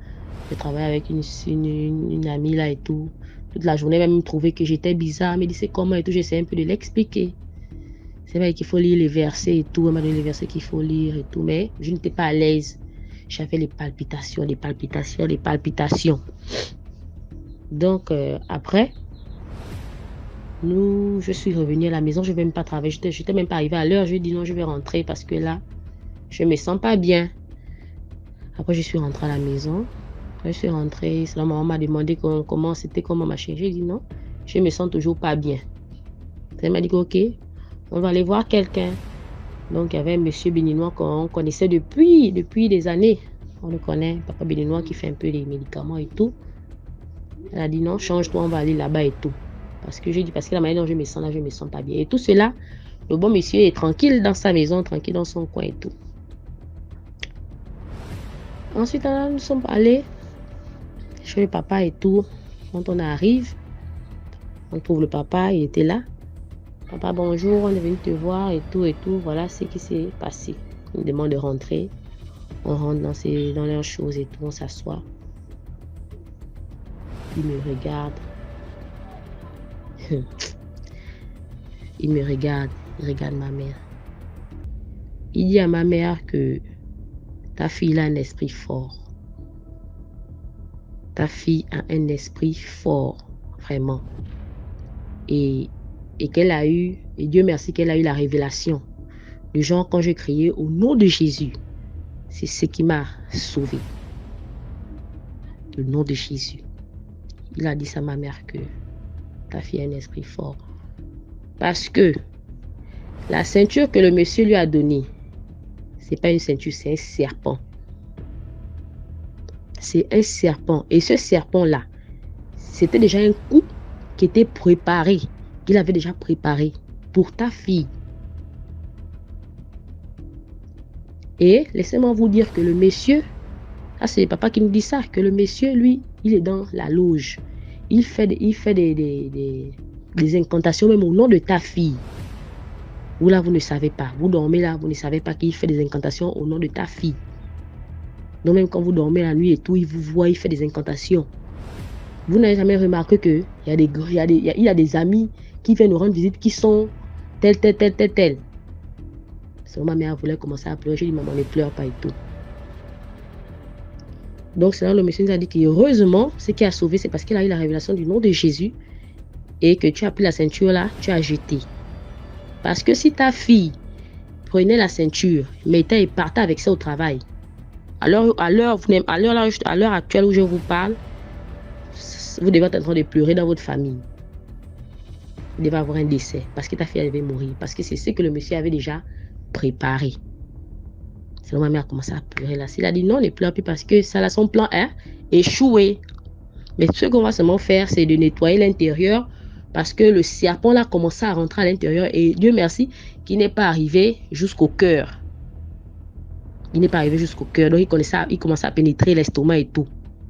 je travaillais avec une amie là et tout. Toute la journée, elle m'a même trouvé que j'étais bizarre. Elle me dit c'est comment et tout. J'essaie un peu de l'expliquer. C'est vrai qu'il faut lire les versets et tout. Elle m'a donné les versets qu'il faut lire et tout. Mais je n'étais pas à l'aise. J'avais les palpitations. Donc, après, je suis revenue à la maison. Je ne vais même pas travailler. Je n'étais même pas arrivée à l'heure. Je lui ai dit non, je vais rentrer parce que là, je ne me sens pas bien. Après, je suis rentrée à la maison. Quand je suis rentrée, ma maman m'a demandé comment machin. J'ai dit non, je me sens toujours pas bien. Elle m'a dit ok, on va aller voir quelqu'un. Donc, il y avait un monsieur béninois qu'on connaissait depuis des années. On le connaît, papa béninois qui fait un peu des médicaments et tout. Elle a dit non, change-toi, on va aller là-bas et tout. Parce que la manière dont je me sens là, je me sens pas bien. Et tout cela, le bon monsieur est tranquille dans sa maison, tranquille dans son coin et tout. Ensuite, nous sommes allés chez le papa et tout. Quand on arrive, on trouve le papa, il était là. Papa, bonjour, on est venu te voir et tout et tout. Voilà ce qui s'est passé. Il me demande de rentrer. On rentre dans leurs choses et tout, on s'assoit. Il me regarde. Il regarde ma mère. Il dit à ma mère que ta fille a un esprit fort. Ta fille a un esprit fort, vraiment. Et qu'elle a eu, et Dieu merci qu'elle a eu la révélation. Le genre, quand je criais au nom de Jésus, c'est ce qui m'a sauvé. Le nom de Jésus. Il a dit ça à ma mère que ta fille a un esprit fort. Parce que la ceinture que le monsieur lui a donnée, c'est pas une ceinture, c'est un serpent. C'est un serpent. Et ce serpent-là, c'était déjà un coup qui était préparé, qu'il avait déjà préparé pour ta fille. Et laissez-moi vous dire que le monsieur, c'est le papa qui nous dit ça, que le monsieur, lui, il est dans la loge. Il fait des incantations même au nom de ta fille. Vous là, vous ne savez pas. Vous dormez là, vous ne savez pas qu'il fait des incantations au nom de ta fille. Donc même quand vous dormez la nuit et tout, il vous voit, il fait des incantations. Vous n'avez jamais remarqué qu'il y a des amis qui viennent nous rendre visite qui sont tel. Selon ma mère voulait commencer à pleurer. J'ai dit, maman, ne pleure pas et tout. Donc c'est là le monsieur nous a dit qu'heureusement, ce qui a sauvé, c'est parce qu'il a eu la révélation du nom de Jésus et que tu as pris la ceinture là, tu as jeté. Parce que si ta fille prenait la ceinture, mettait et partait avec ça au travail, à l'heure actuelle où je vous parle, vous devez être en train de pleurer dans votre famille. Vous devez avoir un décès parce que ta fille devait mourir. Parce que c'est ce que le monsieur avait déjà préparé. C'est là ma mère a commencé à pleurer là. Il a dit non, ne pleure plus parce que ça là, son plan est échoué. Mais ce qu'on va seulement faire, c'est de nettoyer l'intérieur parce que le serpent là commençait à rentrer à l'intérieur et Dieu merci qu'il n'est pas arrivé jusqu'au cœur. Il n'est pas arrivé jusqu'au cœur. Donc il commençait à pénétrer l'estomac et tout.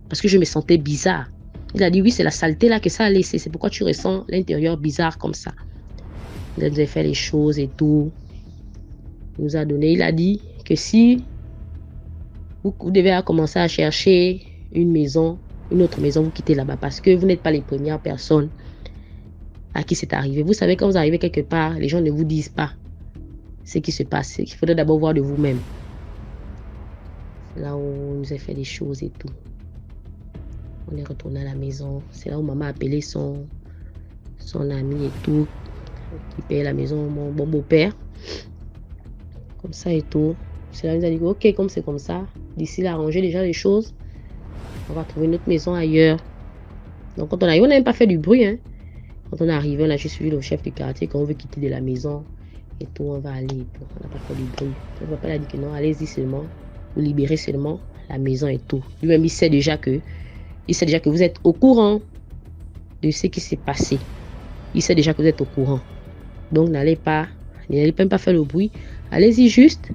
Parce que je me sentais bizarre. Il a dit oui, c'est la saleté là que ça a laissé. C'est pourquoi tu ressens l'intérieur bizarre comme ça. Il nous a fait les choses et tout. Il nous a donné. Il a dit que si vous devez commencer à chercher une autre maison, vous quittez là-bas. Parce que vous n'êtes pas les premières personnes à qui c'est arrivé. Vous savez, quand vous arrivez quelque part, les gens ne vous disent pas ce qui se passe. Il faudrait d'abord voir de vous-même. C'est là où on nous a fait des choses et tout. On est retourné à la maison. C'est là où maman a appelé son ami et tout, qui paye la maison, mon bon beau-père. Comme ça et tout. C'est là où il a dit, ok, comme c'est comme ça, d'ici là, arranger déjà les choses. On va trouver une autre maison ailleurs. Donc quand on arrive, on n'a même pas fait du bruit. Hein. Quand on est arrivé, on a juste suivi le chef du quartier. Quand on veut quitter de la maison et tout, on va aller et tout. On n'a pas fait du bruit. Le papa a dit que non, allez-y seulement. Vous libérez seulement la maison et tout. Lui-même, il sait déjà que vous êtes au courant de ce qui s'est passé. Il sait déjà que vous êtes au courant. Donc, n'allez même pas faire le bruit. Allez-y juste.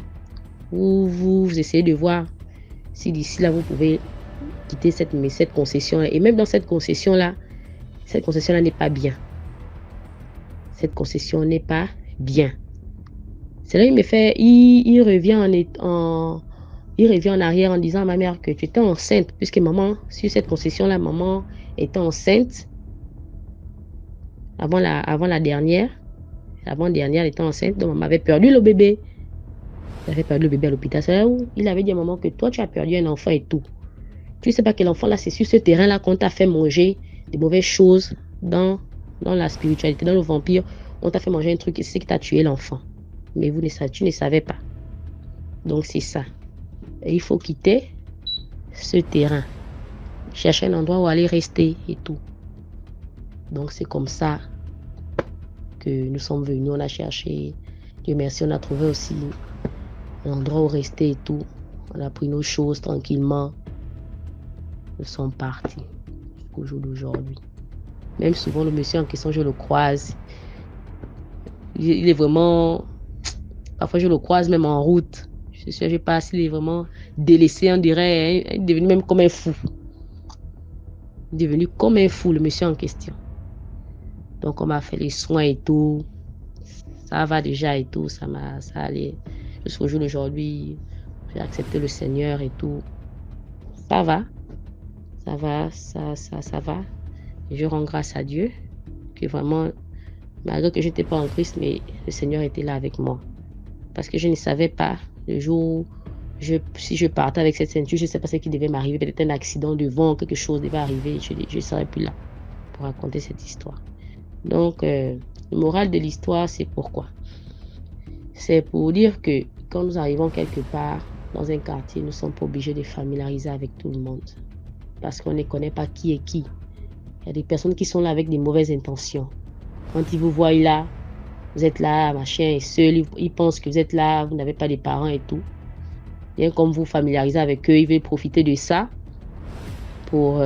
Vous essayez de voir si d'ici là, vous pouvez quitter cette concession-là. Et même dans cette concession-là n'est pas bien. Cette concession n'est pas bien. C'est là il revient en arrière en disant à ma mère que tu étais enceinte, puisque maman, sur cette concession-là, maman était enceinte avant la dernière. L'avant-dernière, elle était enceinte, donc maman avait perdu le bébé. Elle avait perdu le bébé à l'hôpital. C'est là où il avait dit à maman que toi, tu as perdu un enfant et tout. Tu ne sais pas que l'enfant, là, c'est sur ce terrain-là qu'on t'a fait manger des mauvaises choses dans la spiritualité, dans le vampire. On t'a fait manger un truc et c'est que tu as tué l'enfant. Mais tu ne savais pas. Donc, c'est ça. Et il faut quitter ce terrain. Chercher un endroit où aller rester et tout. Donc, c'est comme ça que nous sommes venus. On a cherché. Dieu merci, on a trouvé aussi un endroit où rester et tout. On a pris nos choses tranquillement. Nous sommes partis jusqu'au jour d'aujourd'hui. Même souvent, le monsieur en question, je le croise. Il est vraiment... Parfois, je le croise même en route. Je sais, je passe, il est vraiment délaissé, on dirait. Hein, il est devenu même comme un fou. Il est devenu comme un fou, le monsieur en question. Donc, on m'a fait les soins et tout. Ça va déjà et tout. Ça allait. Jusqu'au jour d'aujourd'hui, J'ai accepté le Seigneur et tout. Ça va. Ça va. Et je rends grâce à Dieu que vraiment, malgré que je n'étais pas en Christ, mais le Seigneur était là avec moi. Parce que je ne savais pas, le jour où si je partais avec cette ceinture, je ne sais pas ce qui devait m'arriver. Peut-être un accident de vent, quelque chose devait arriver. Je ne serais plus là pour raconter cette histoire. Donc, le moral de l'histoire, c'est pourquoi? C'est pour dire que quand nous arrivons quelque part, dans un quartier, nous ne sommes pas obligés de familiariser avec tout le monde. Parce qu'on ne connaît pas qui est qui. Il y a des personnes qui sont là avec des mauvaises intentions. Quand ils vous voient là, vous êtes là, machin, et seul, ils pensent que vous êtes là, vous n'avez pas de parents et tout. Bien comme vous familiarisez avec eux, ils veulent profiter de ça pour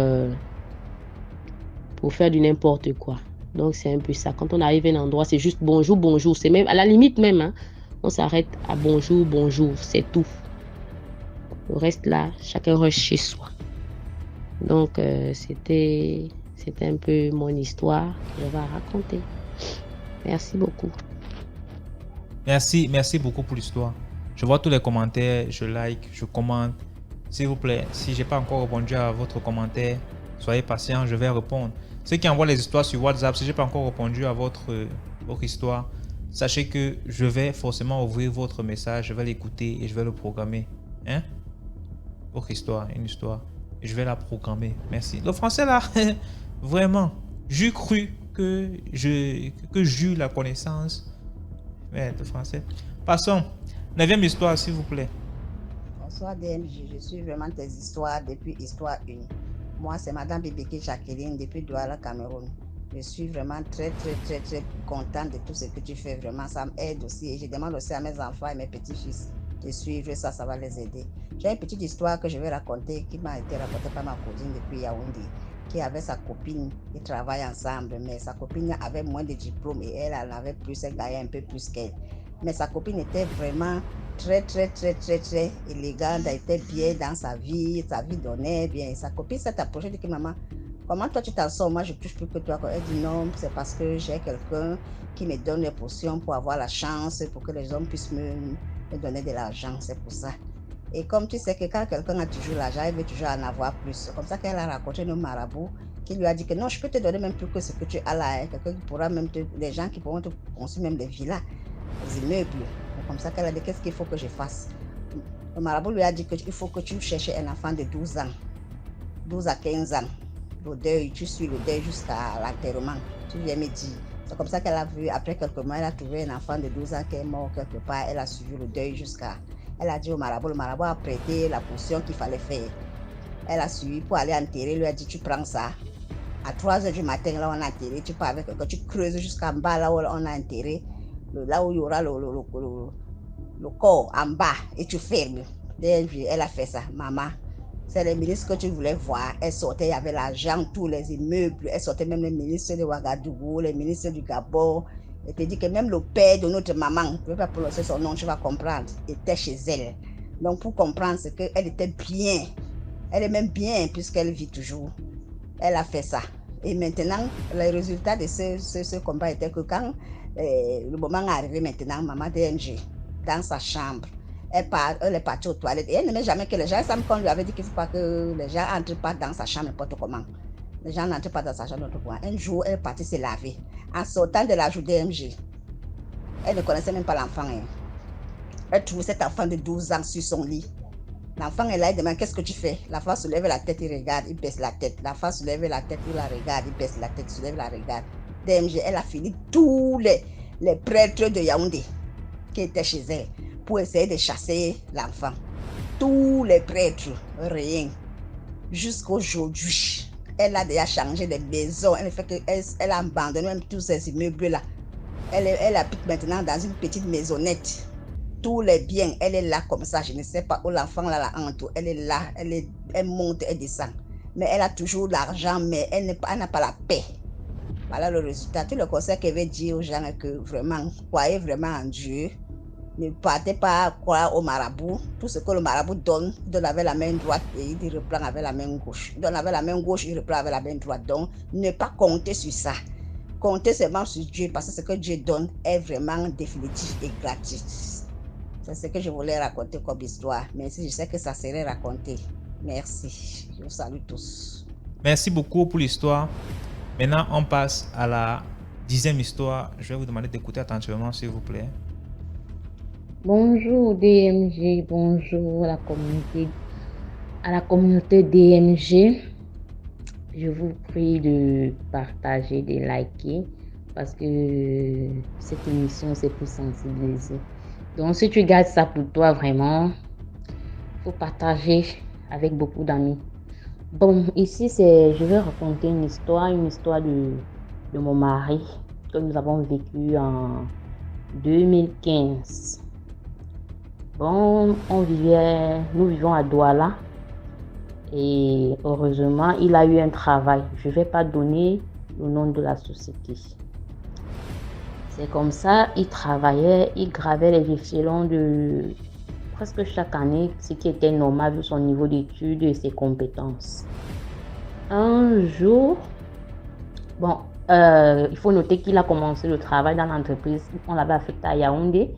faire du n'importe quoi. Donc c'est un peu ça. Quand on arrive à un endroit, c'est juste bonjour, bonjour. C'est même à la limite même, hein, on s'arrête à bonjour, bonjour, c'est tout. Le reste là, chacun reste chez soi. Donc c'était un peu mon histoire que je vais raconter. Merci beaucoup. Merci beaucoup pour l'histoire. Je vois tous les commentaires, je like, je commente. S'il vous plaît, si j'ai pas encore répondu à votre commentaire, soyez patient, je vais répondre. Ceux qui envoient les histoires sur WhatsApp, si j'ai pas encore répondu à votre histoire, sachez que je vais forcément ouvrir votre message, je vais l'écouter et je vais le programmer. Hein? Votre histoire, une histoire. Et je vais la programmer. Merci. Le français là, vraiment, j'ai cru que j'eus la connaissance. Ouais, le français. Passons. 9e histoire, s'il vous plaît. Bonsoir DMJ, je suis vraiment tes histoires depuis histoire 1. Moi, c'est Madame Bibeke Jacqueline depuis Douala, Cameroun. Je suis vraiment très contente de tout ce que tu fais. Vraiment, ça m'aide aussi. Et je demande aussi à mes enfants et mes petits-fils de suivre ça, ça va les aider. J'ai une petite histoire que je vais raconter qui m'a été racontée par ma cousine depuis Yaoundé, qui avait sa copine, ils travaillent ensemble, mais sa copine avait moins de diplômes et elle en avait plus, elle gagnait un peu plus qu'elle. Mais sa copine était vraiment très élégante, elle était bien dans sa vie donnait bien. Et sa copine s'est approchée et dit que maman, comment toi tu t'en sors? Moi je touche plus que toi. Elle dit non, c'est parce que j'ai quelqu'un qui me donne les potions pour avoir la chance, pour que les hommes puissent me donner de l'argent, c'est pour ça. Et comme tu sais que quand quelqu'un a toujours l'argent, il veut toujours en avoir plus. C'est comme ça qu'elle a raconté nos marabouts qui lui a dit que non, je peux te donner même plus que ce que tu as là. Hein. Quelqu'un qui pourra même des gens qui pourront te construire même des villas, des immeubles. C'est comme ça qu'elle a dit qu'est-ce qu'il faut que je fasse. Le marabout lui a dit qu'il faut que tu cherches un enfant de 12 ans, 12 à 15 ans. Le deuil, tu suis le deuil jusqu'à l'enterrement. Tu viens me dire. C'est comme ça qu'elle a vu, après quelques mois, elle a trouvé un enfant de 12 ans qui est mort quelque part. Elle a suivi le deuil jusqu'à... Elle a dit au marabout, le marabout a prêté la potion qu'il fallait faire. Elle a suivi pour aller enterrer, lui a dit tu prends ça. À 3h du matin, là on a enterré, tu pars avec, quand tu creuses jusqu'en bas, là où on a enterré, là où il y aura le corps en bas, et tu fermes. Elle a fait ça, maman. C'est les ministres que tu voulais voir. Elle sortait, il y avait l'argent, tous les immeubles. Elle sortait même les ministres de Ouagadougou, les ministres du Gabon. Elle te dit que même le père de notre maman, je ne peux pas prononcer son nom, tu vas comprendre, était chez elle. Donc pour comprendre, c'est qu'elle était bien. Elle est même bien puisqu'elle vit toujours. Elle a fait ça. Et maintenant, le résultat de ce combat était que quand le moment est arrivé maintenant, maman DMG, dans sa chambre, elle est partie aux toilettes. Et elle n'aimait jamais que les gens, ça me qu'on lui avait dit qu'il ne faut pas que les gens n'entrent pas dans sa chambre n'importe comment. Les gens n'entrent pas dans sa chambre n'importe comment. Un jour, elle est partie se laver. En sortant de la joue DMG, elle ne connaissait même pas l'enfant. Hein. Elle trouve cet enfant de 12 ans sur son lit. L'enfant est là, il demande qu'est-ce que tu fais? L'enfant soulève la tête, il regarde, il baisse la tête. L'enfant soulève la tête, il la regarde, il baisse la tête, soulève la regarde. DMG, elle a fini tous les prêtres de Yaoundé qui étaient chez elle pour essayer de chasser l'enfant. Tous les prêtres, rien. Jusqu'aujourd'hui, elle a déjà changé de maison. Elle a abandonné même tous ces immeubles-là. Elle habite maintenant dans une petite maisonnette. Tous les biens, elle est là comme ça. Je ne sais pas où l'enfant là entoure. Elle est là, elle monte, elle descend. Mais elle a toujours l'argent, mais elle n'a pas la paix. Voilà le résultat. Tout le conseil qu'elle veut dire aux gens est que vraiment, croyez vraiment en Dieu. Ne partez pas croire au marabout. Tout ce que le marabout donne, il donne avec la main droite et il reprend avec la main gauche. Il donne avec la main gauche, il reprend avec la main droite. Donc, ne pas compter sur ça. Comptez seulement sur Dieu parce que ce que Dieu donne est vraiment définitif et gratuit. C'est ce que je voulais raconter comme histoire. Merci, je sais que ça serait raconté. Merci. Je vous salue tous. Merci beaucoup pour l'histoire. Maintenant, on passe à la 10e histoire. Je vais vous demander d'écouter attentivement, s'il vous plaît. Bonjour DMG, bonjour à la communauté DMG. Je vous prie de partager, de liker parce que cette émission c'est pour sensibiliser. Donc si tu gardes ça pour toi vraiment, faut partager avec beaucoup d'amis. Bon, ici je vais raconter une histoire de mon mari que nous avons vécu en 2015. Bon, nous vivons à Douala et heureusement, il a eu un travail. Je ne vais pas donner le nom de la société. C'est comme ça, il travaillait, il gravait les échelons de presque chaque année, ce qui était normal vu son niveau d'études et ses compétences. Un jour, bon, il faut noter qu'il a commencé le travail dans l'entreprise. On l'avait affecté à Yaoundé.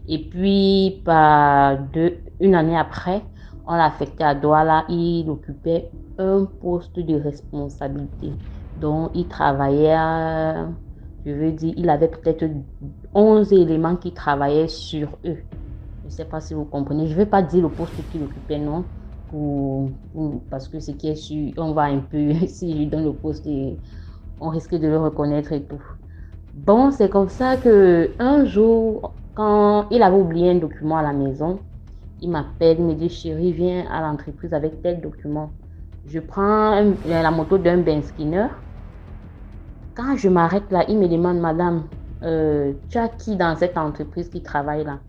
Et puis, une année après, on l'a affecté à Douala. Il occupait un poste de responsabilité. Donc, il travaillait, il avait peut-être 11 éléments qui travaillaient sur eux. Je ne sais pas si vous comprenez. Je ne vais pas dire le poste qu'il occupait, non, parce que ce qui est sûr, on va un peu, si je lui donne le poste, on risque de le reconnaître et tout. Bon, c'est comme ça qu'un jour, quand il avait oublié un document à la maison, il m'appelle, il me dit, chérie, viens à l'entreprise avec tel document. Je prends la moto d'un Ben Skinner. Quand je m'arrête là, il me demande, madame, tu as qui dans cette entreprise qui travaille là?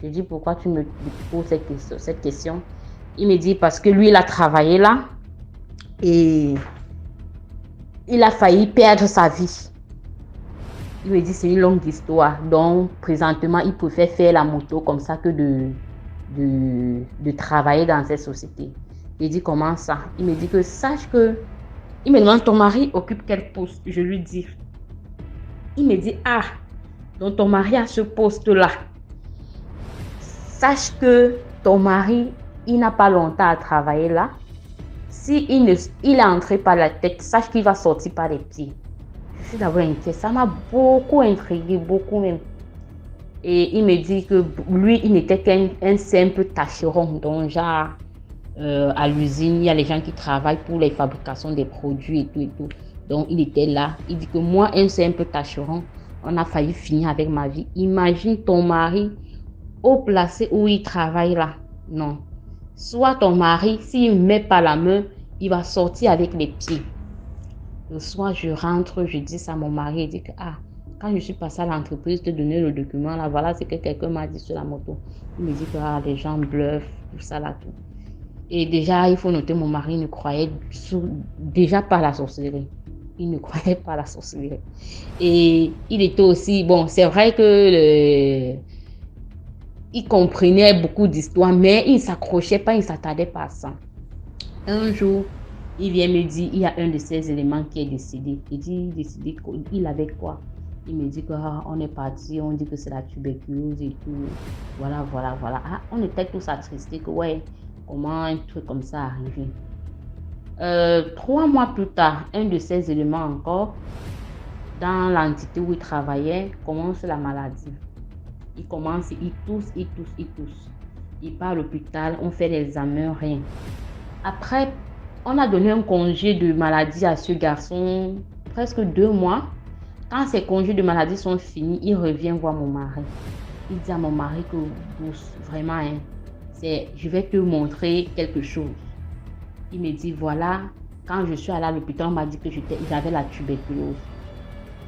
Je dis, pourquoi tu me poses cette question? Il me dit, parce que lui, il a travaillé là et il a failli perdre sa vie. Il me dit, c'est une longue histoire. Donc, présentement, il préfère faire la moto comme ça que de travailler dans cette société. Il dit, comment ça? Il me dit que sache que... Il me demande, ton mari occupe quel poste? Je lui dis. Il me dit, ah, donc ton mari a ce poste-là. Sache que ton mari, il n'a pas longtemps à travailler là. Si il est entré par la tête, sache qu'il va sortir par les pieds. Je suis d'abord inquiète. Ça m'a beaucoup intrigué, beaucoup même. Et il me dit que lui, il n'était qu'un simple tâcheron. Donc, genre, à l'usine, il y a les gens qui travaillent pour les fabrications des produits et tout et tout. Donc, il était là. Il dit que moi, un simple tâcheron, on a failli finir avec ma vie. Imagine ton mari au placé où il travaille là. Non. Soit ton mari, s'il ne met pas la main, il va sortir avec les pieds. Le soir, je rentre, je dis ça à mon mari. Il dit que, quand je suis passée à l'entreprise, te donner le document, là, voilà ce que quelqu'un m'a dit sur la moto. Il me dit que les gens bluffent, tout ça là, tout. Et déjà, il faut noter, mon mari ne croyait déjà pas à la sorcellerie. Il ne croyait pas à la sorcellerie. Et il était aussi, bon, c'est vrai que il comprenait beaucoup d'histoires, mais il ne s'accrochait pas, il ne s'attardait pas à ça. Un jour, il vient me dire, il y a un de ces éléments qui est décédé. Il dit, décédé, il avait quoi? Il me dit qu'on est parti, on dit que c'est la tuberculose et tout. Voilà. On était tous attristés que, ouais, comment un truc comme ça arrivé. 3 mois plus tard, un de ces éléments encore, dans l'entité où il travaillait, commence la maladie. Il commence, il tousse. Il part à l'hôpital, on fait les examens, rien. Après, on a donné un congé de maladie à ce garçon, presque 2 mois. Quand ces congés de maladie sont finis, il revient voir mon mari. Il dit à mon mari que, vraiment, je vais te montrer quelque chose. Il me dit, voilà, quand je suis allée à l'hôpital, on m'a dit que j'avais la tuberculose.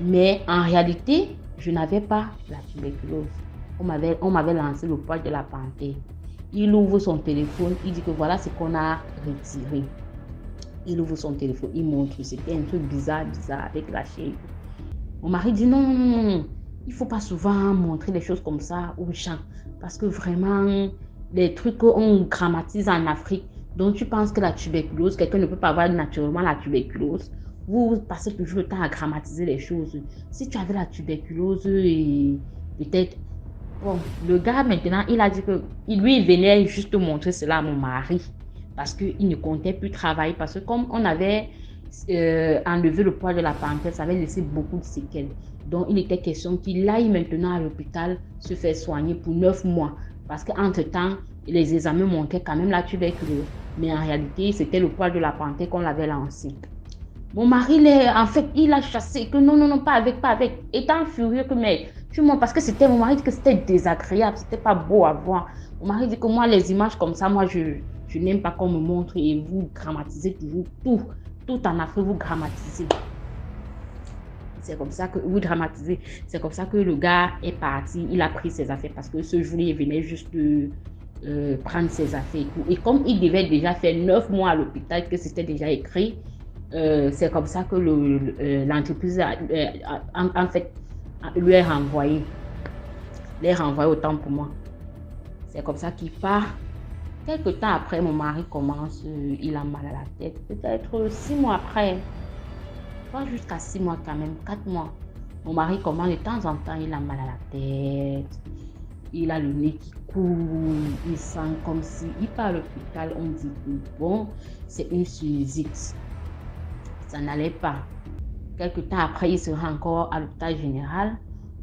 Mais en réalité, je n'avais pas la tuberculose. On m'avait lancé le poil de la panthère. Il ouvre son téléphone, il dit que voilà ce qu'on a retiré. Il ouvre son téléphone, il montre, c'était un truc bizarre avec la chair. Mon mari dit non, il ne faut pas souvent montrer des choses comme ça aux gens. Parce que vraiment, les trucs qu'on grammatise en Afrique, donc tu penses que la tuberculose, quelqu'un ne peut pas avoir naturellement la tuberculose. Vous passez toujours le temps à grammatiser les choses. Si tu avais la tuberculose et peut-être Bon, le gars maintenant, il a dit que lui, il venait juste montrer cela à mon mari parce qu'il ne comptait plus travailler parce que comme on avait enlevé le poids de la parenthèse, ça avait laissé beaucoup de séquelles. Donc, il était question qu'il aille maintenant à l'hôpital se faire soigner pour 9 mois parce qu'entre-temps, les examens montraient quand même la tuberculose. Mais en réalité, c'était le poids de la parenthèse qu'on l'avait lancé. Mon mari, en fait, il a chassé que non, pas avec. Étant furieux que, mais tu montres parce que c'était mon mari dit que c'était désagréable, c'était pas beau à voir. Mon mari dit que moi, les images comme ça, moi, je n'aime pas qu'on me montre et vous dramatisez toujours tout en Afrique, vous dramatisez. C'est comme ça que vous dramatisez. C'est comme ça que le gars est parti, il a pris ses affaires parce que ce jour-là, il venait juste de prendre ses affaires et tout. Et comme il devait déjà faire 9 mois à l'hôpital, que c'était déjà écrit, c'est comme ça que l'entreprise en fait lui est renvoyé. Il est renvoyé autant pour moi. C'est comme ça qu'il part. Quelque temps après, mon mari commence, il a mal à la tête. Peut-être 6 mois après. Pas jusqu'à 6 mois quand même, 4 mois. Mon mari commence de temps en temps, il a mal à la tête. Il a le nez qui coule, il sent comme si il part à l'hôpital, on dit que bon, c'est une sinusite. Ça n'allait pas. Quelque temps après, il sera encore à l'hôpital général.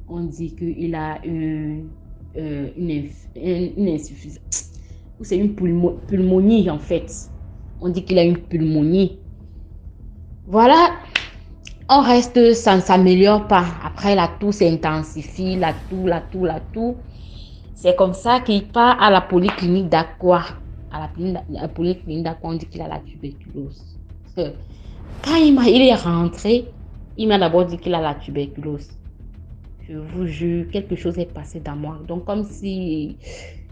On dit qu'il a une insuffisance. C'est une pulmonie en fait. On dit qu'il a une pulmonie. Voilà. On reste, ça ne s'améliore pas. Après, la toux s'intensifie, la toux. C'est comme ça qu'il part à la polyclinique d'Aqua. À la polyclinique d'Aqua, on dit qu'il a la tuberculose. Quand il est rentré, il m'a d'abord dit qu'il a la tuberculose. Je vous jure, quelque chose est passé dans moi. Donc, comme si,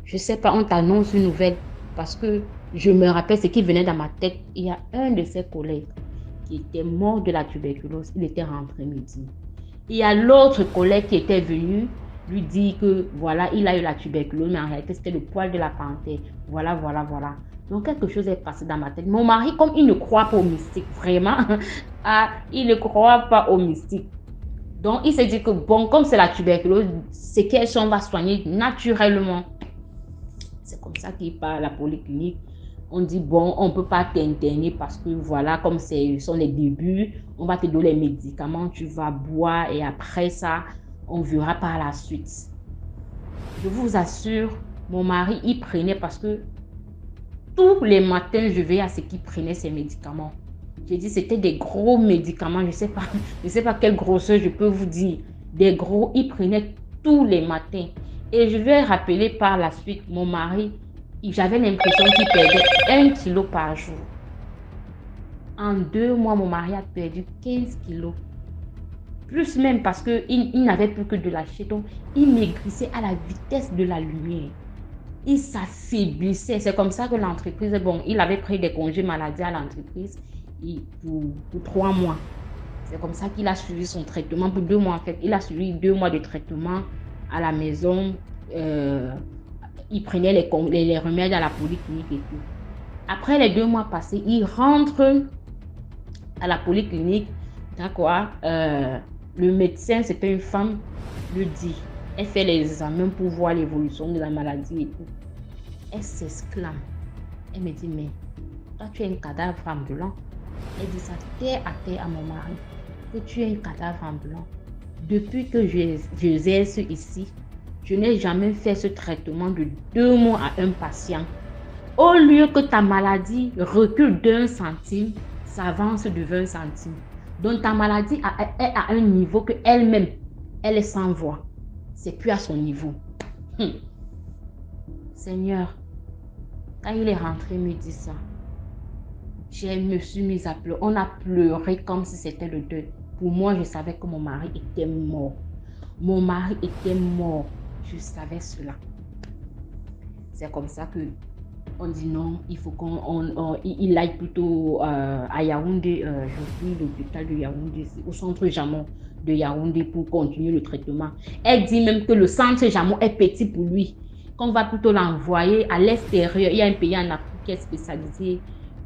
je sais pas, on t'annonce une nouvelle. Parce que je me rappelle ce qui venait dans ma tête. Il y a un de ses collègues qui était mort de la tuberculose. Il était rentré midi. Il y a l'autre collègue qui était venu lui dire que voilà, il a eu la tuberculose, mais en réalité, c'était le poil de la parenthèse. Voilà. Donc, quelque chose est passé dans ma tête. Mon mari, comme il ne croit pas au mystique, vraiment, il ne croit pas au mystique. Donc, il s'est dit que bon, comme c'est la tuberculose, c'est qu'on va soigner naturellement. C'est comme ça qu'il part à la polyclinique. On dit, bon, on ne peut pas t'interner parce que voilà, comme ce sont les débuts, on va te donner les médicaments, tu vas boire et après ça, on verra par la suite. Je vous assure, mon mari, il prenait parce que tous les matins, je veillais à ce qu'il prenait ses médicaments. J'ai dit, c'était des gros médicaments, je sais pas quelle grosseur je peux vous dire. Des gros, il prenait tous les matins. Et je vais rappeler par la suite, mon mari, j'avais l'impression qu'il perdait 1 kilo par jour. En 2 mois, mon mari a perdu 15 kilos. Plus même parce qu'il n'avait plus que de la chair. Donc, il maigrissait à la vitesse de la lumière. Il s'affaiblissait. C'est comme ça que l'entreprise, bon, il avait pris des congés maladie à l'entreprise pour 3 mois. C'est comme ça qu'il a suivi son traitement pour 2 mois en fait. Il a suivi 2 mois de traitement à la maison. Il prenait les remèdes à la polyclinique et tout. Après les 2 mois passés, il rentre à la polyclinique. D'accord. Le médecin, c'était une femme, lui dit. Elle fait les examens pour voir l'évolution de la maladie et tout. Elle s'exclame. Elle me dit, mais toi, tu es un cadavre ambulant. Elle dit ça terre à terre à mon mari. Que tu es un cadavre ambulant. Depuis que j'exerce ici, je n'ai jamais fait ce traitement de 2 mois à un patient. Au lieu que ta maladie recule d'1 centime, ça avance de 20 centimes. Donc ta maladie est à un niveau que elle-même, elle est sans voix. C'est plus à son niveau. Seigneur, quand il est rentré me dit ça, je me suis mise à pleurer. On a pleuré comme si c'était le deuil. Pour moi, je savais que mon mari était mort. Mon mari était mort. Je savais cela. C'est comme ça que on dit non, il faut qu'il aille plutôt à Yaoundé. Je suis l'hôpital de Yaoundé, au centre Jamon de Yaoundé pour continuer le traitement. Elle dit même que le centre Jamon est petit pour lui. Qu'on va plutôt l'envoyer à l'extérieur. Il y a un pays en Afrique qui est spécialisé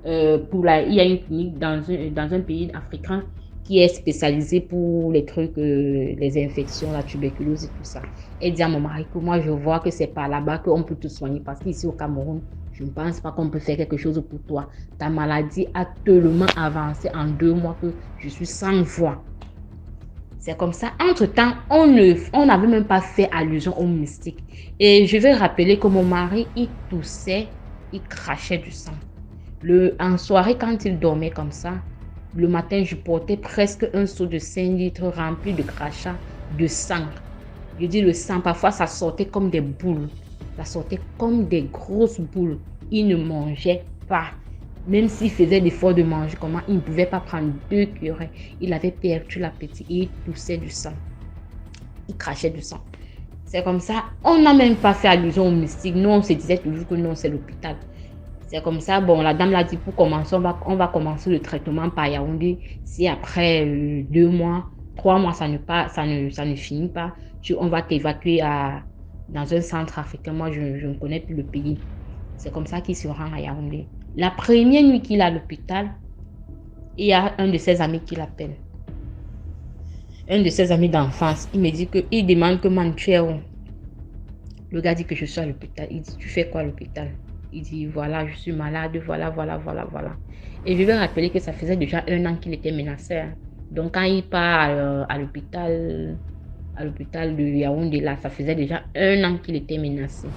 il y a une clinique dans un pays africain qui est spécialisée pour les trucs, les infections, la tuberculose et tout ça. Elle dit à mon mari que moi, je vois que c'est par là-bas qu'on peut te soigner. Parce qu'ici au Cameroun, je ne pense pas qu'on peut faire quelque chose pour toi. Ta maladie a tellement avancé en 2 mois que je suis sans voix. C'est comme ça. Entre-temps, on n'avait même pas fait allusion au mystique. Et je vais rappeler que mon mari, il toussait, il crachait du sang. En soirée, quand il dormait comme ça, le matin, je portais presque un seau de 5 litres rempli de crachats, de sang. Je dis le sang, parfois ça sortait comme des boules. Ça sortait comme des grosses boules. Il ne mangeait pas. Même s'il faisait l'effort de manger, comment il ne pouvait pas prendre 2 cuillerées. Il avait perdu l'appétit et il toussait du sang. Il crachait du sang. C'est comme ça. On n'a même pas fait allusion au mystique. Nous, on se disait toujours que non, c'est l'hôpital. C'est comme ça. Bon, la dame l'a dit, pour commencer, on va commencer le traitement par Yaoundé. Si après 2 mois, 3 mois, ça ne finit pas, on va t'évacuer dans un centre africain. Moi, je ne connais plus le pays. C'est comme ça qu'il se rend à Yaoundé. La première nuit qu'il est à l'hôpital, il y a un de ses amis qui l'appelle. Un de ses amis d'enfance. Il me dit il demande que man, tu es où? Le gars dit que je suis à l'hôpital. Il dit, tu fais quoi à l'hôpital? Il dit, voilà, je suis malade, voilà. Et je vais rappeler que ça faisait déjà 1 an qu'il était menacé. Donc, quand il part à l'hôpital de Yaoundé, là, ça faisait déjà 1 an qu'il était menacé.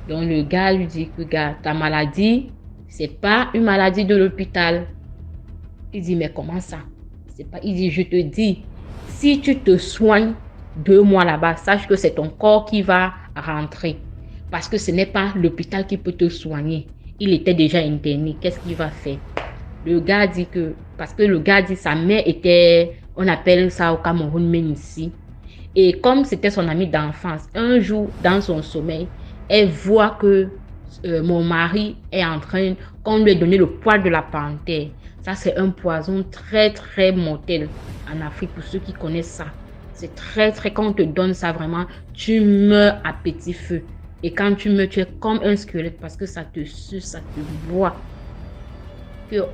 Donc, le gars lui dit que, gars, ta maladie, c'est pas une maladie de l'hôpital. Il dit, mais comment ça? C'est pas... Il dit, je te dis, si tu te soignes 2 mois là-bas, sache que c'est ton corps qui va rentrer. Parce que ce n'est pas l'hôpital qui peut te soigner. Il était déjà interné. Qu'est-ce qu'il va faire? Le gars dit que... Parce que le gars dit sa mère était... On appelle ça au Cameroun, Ménissi. Et comme c'était son ami d'enfance, un jour, dans son sommeil, elle voit que mon mari est en train... Qu'on lui a donné le poil de la panthère. Ça, c'est un poison très, très mortel en Afrique, pour ceux qui connaissent ça. C'est très, très... Quand on te donne ça, vraiment, tu meurs à petit feu. Et quand tu meurs, tu es comme un squelette parce que ça te suce, ça te boit.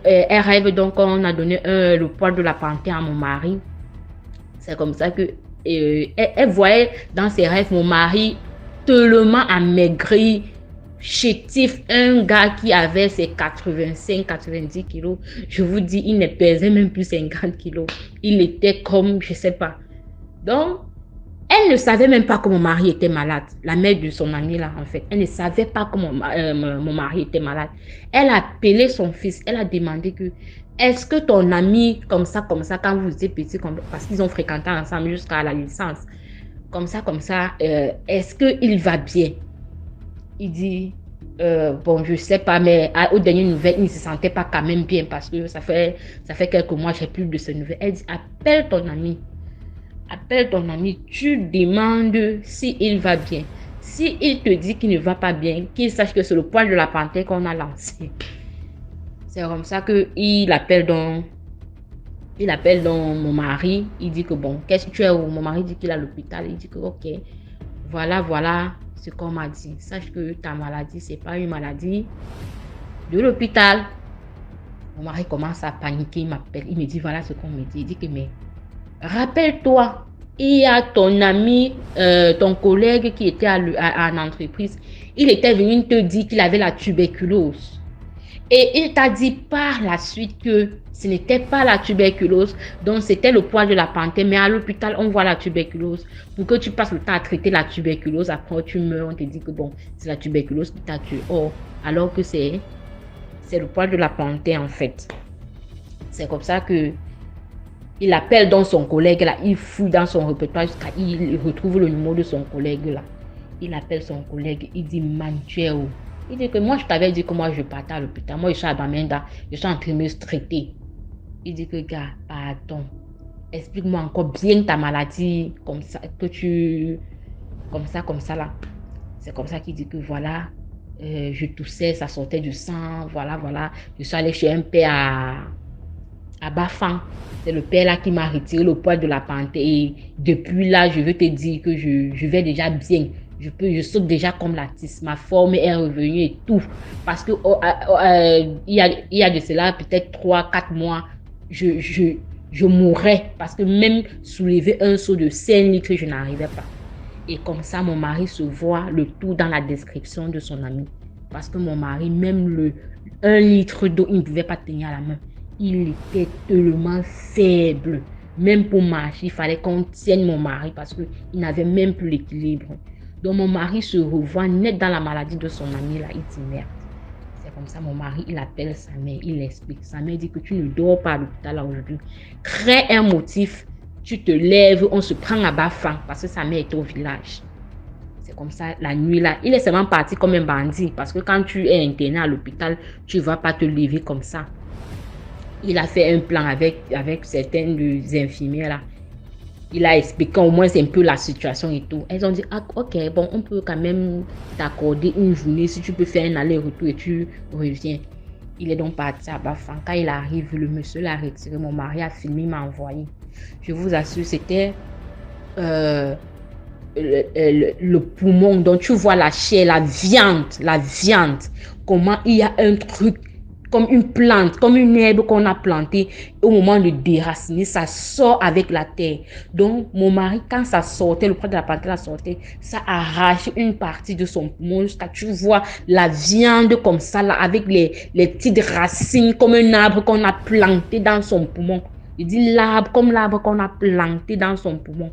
Elle rêve donc qu'on a donné le poil de la panthère à mon mari. C'est comme ça que elle voyait dans ses rêves mon mari tellement amaigri, chétif, un gars qui avait ses 85-90 kilos. Je vous dis, il ne pesait même plus 50 kilos. Il était comme, je sais pas. Donc, elle ne savait même pas que mon mari était malade. La mère de son ami là, en fait. Elle ne savait pas que mon mari était malade. Elle a appelé son fils. Elle a demandé que, est-ce que ton ami, comme ça, quand vous étiez petit, parce qu'ils ont fréquenté ensemble jusqu'à la licence, comme ça, est-ce qu'il va bien? Il dit, bon, je sais pas, mais aux dernières nouvelles, il ne se sentait pas quand même bien parce que ça fait quelques mois, j'ai plus de ces nouvelles. Elle dit, appelle ton ami. Appelle ton ami, tu demandes s'il va bien. S'il te dit qu'il ne va pas bien, qu'il sache que c'est le poil de la panthère qu'on a lancé. C'est comme ça qu'il appelle donc mon mari. Il dit que bon, qu'est-ce que tu es où? Mon mari dit qu'il est à l'hôpital. Il dit que ok, voilà ce qu'on m'a dit. Sache que ta maladie, c'est pas une maladie de l'hôpital. Mon mari commence à paniquer, il m'appelle. Il me dit voilà ce qu'on me dit. Il dit que mais rappelle-toi, il y a ton ami, ton collègue qui était à l'entreprise. Il était venu te dire qu'il avait la tuberculose. Et il t'a dit par la suite que ce n'était pas la tuberculose, donc c'était le poil de la panthère. Mais à l'hôpital, on voit la tuberculose. Pour que tu passes le temps à traiter la tuberculose, après tu meurs, on te dit que bon, c'est la tuberculose qui t'a tué. Oh, alors que c'est le poil de la panthère en fait. C'est comme ça que il appelle donc son collègue là, il fouille dans son répertoire jusqu'à il retrouve le numéro de son collègue là. Il appelle son collègue, il dit man, tu es où? Il dit que moi je t'avais dit que moi je partais à l'hôpital, moi je suis à Bamenda, je suis en train de me traiter. Il dit que gars, pardon, explique-moi encore bien ta maladie, comme ça, que tu, comme ça là. C'est comme ça qu'il dit que voilà, je toussais, ça sortait du sang, voilà, je suis allé chez un père à Bafang. C'est le père là qui m'a retiré le poil de la panthère et depuis là je veux te dire que je vais déjà bien, je saute déjà comme la tisse, ma forme est revenue et tout parce que il y a de cela peut-être 3-4 mois je Je mourrais parce que même soulever un seau de 5 litres, je n'arrivais pas. Et comme ça, mon mari se voit le tout dans la description de son ami. Parce que mon mari, même le 1 litre d'eau, il ne pouvait pas tenir à la main. Il était tellement faible. Même pour marcher, il fallait qu'on tienne mon mari parce qu'il n'avait même plus l'équilibre. Donc mon mari se revoit net dans la maladie de son ami là, il dit merde. C'est comme ça, mon mari, il appelle sa mère, il l'explique. Sa mère dit que tu ne dors pas à l'hôpital aujourd'hui. Crée un motif, tu te lèves, on se prend à bas fin parce que sa mère est au village. C'est comme ça, la nuit là, il est seulement parti comme un bandit parce que quand tu es interné à l'hôpital, tu ne vas pas te lever comme ça. Il a fait un plan avec certaines des infirmières là. Il a expliqué au moins un peu la situation et tout. Elles ont dit, ah, ok, bon, on peut quand même t'accorder une journée si tu peux faire un aller-retour et tu reviens. Il est donc parti à Bafan. Quand il arrive, le monsieur l'a retiré. Mon mari a filmé, il m'a envoyé. Je vous assure, c'était le poumon. Donc, tu vois la chair, la viande. Comment il y a un truc comme une plante, comme une herbe qu'on a plantée, au moment de déraciner, ça sort avec la terre. Donc, mon mari, quand ça sortait, le poids de la plante là sortait, ça arrache une partie de son poumon jusqu'à, tu vois, la viande comme ça, là, avec les petites racines, comme un arbre qu'on a planté dans son poumon. Il dit l'arbre, comme l'arbre qu'on a planté dans son poumon.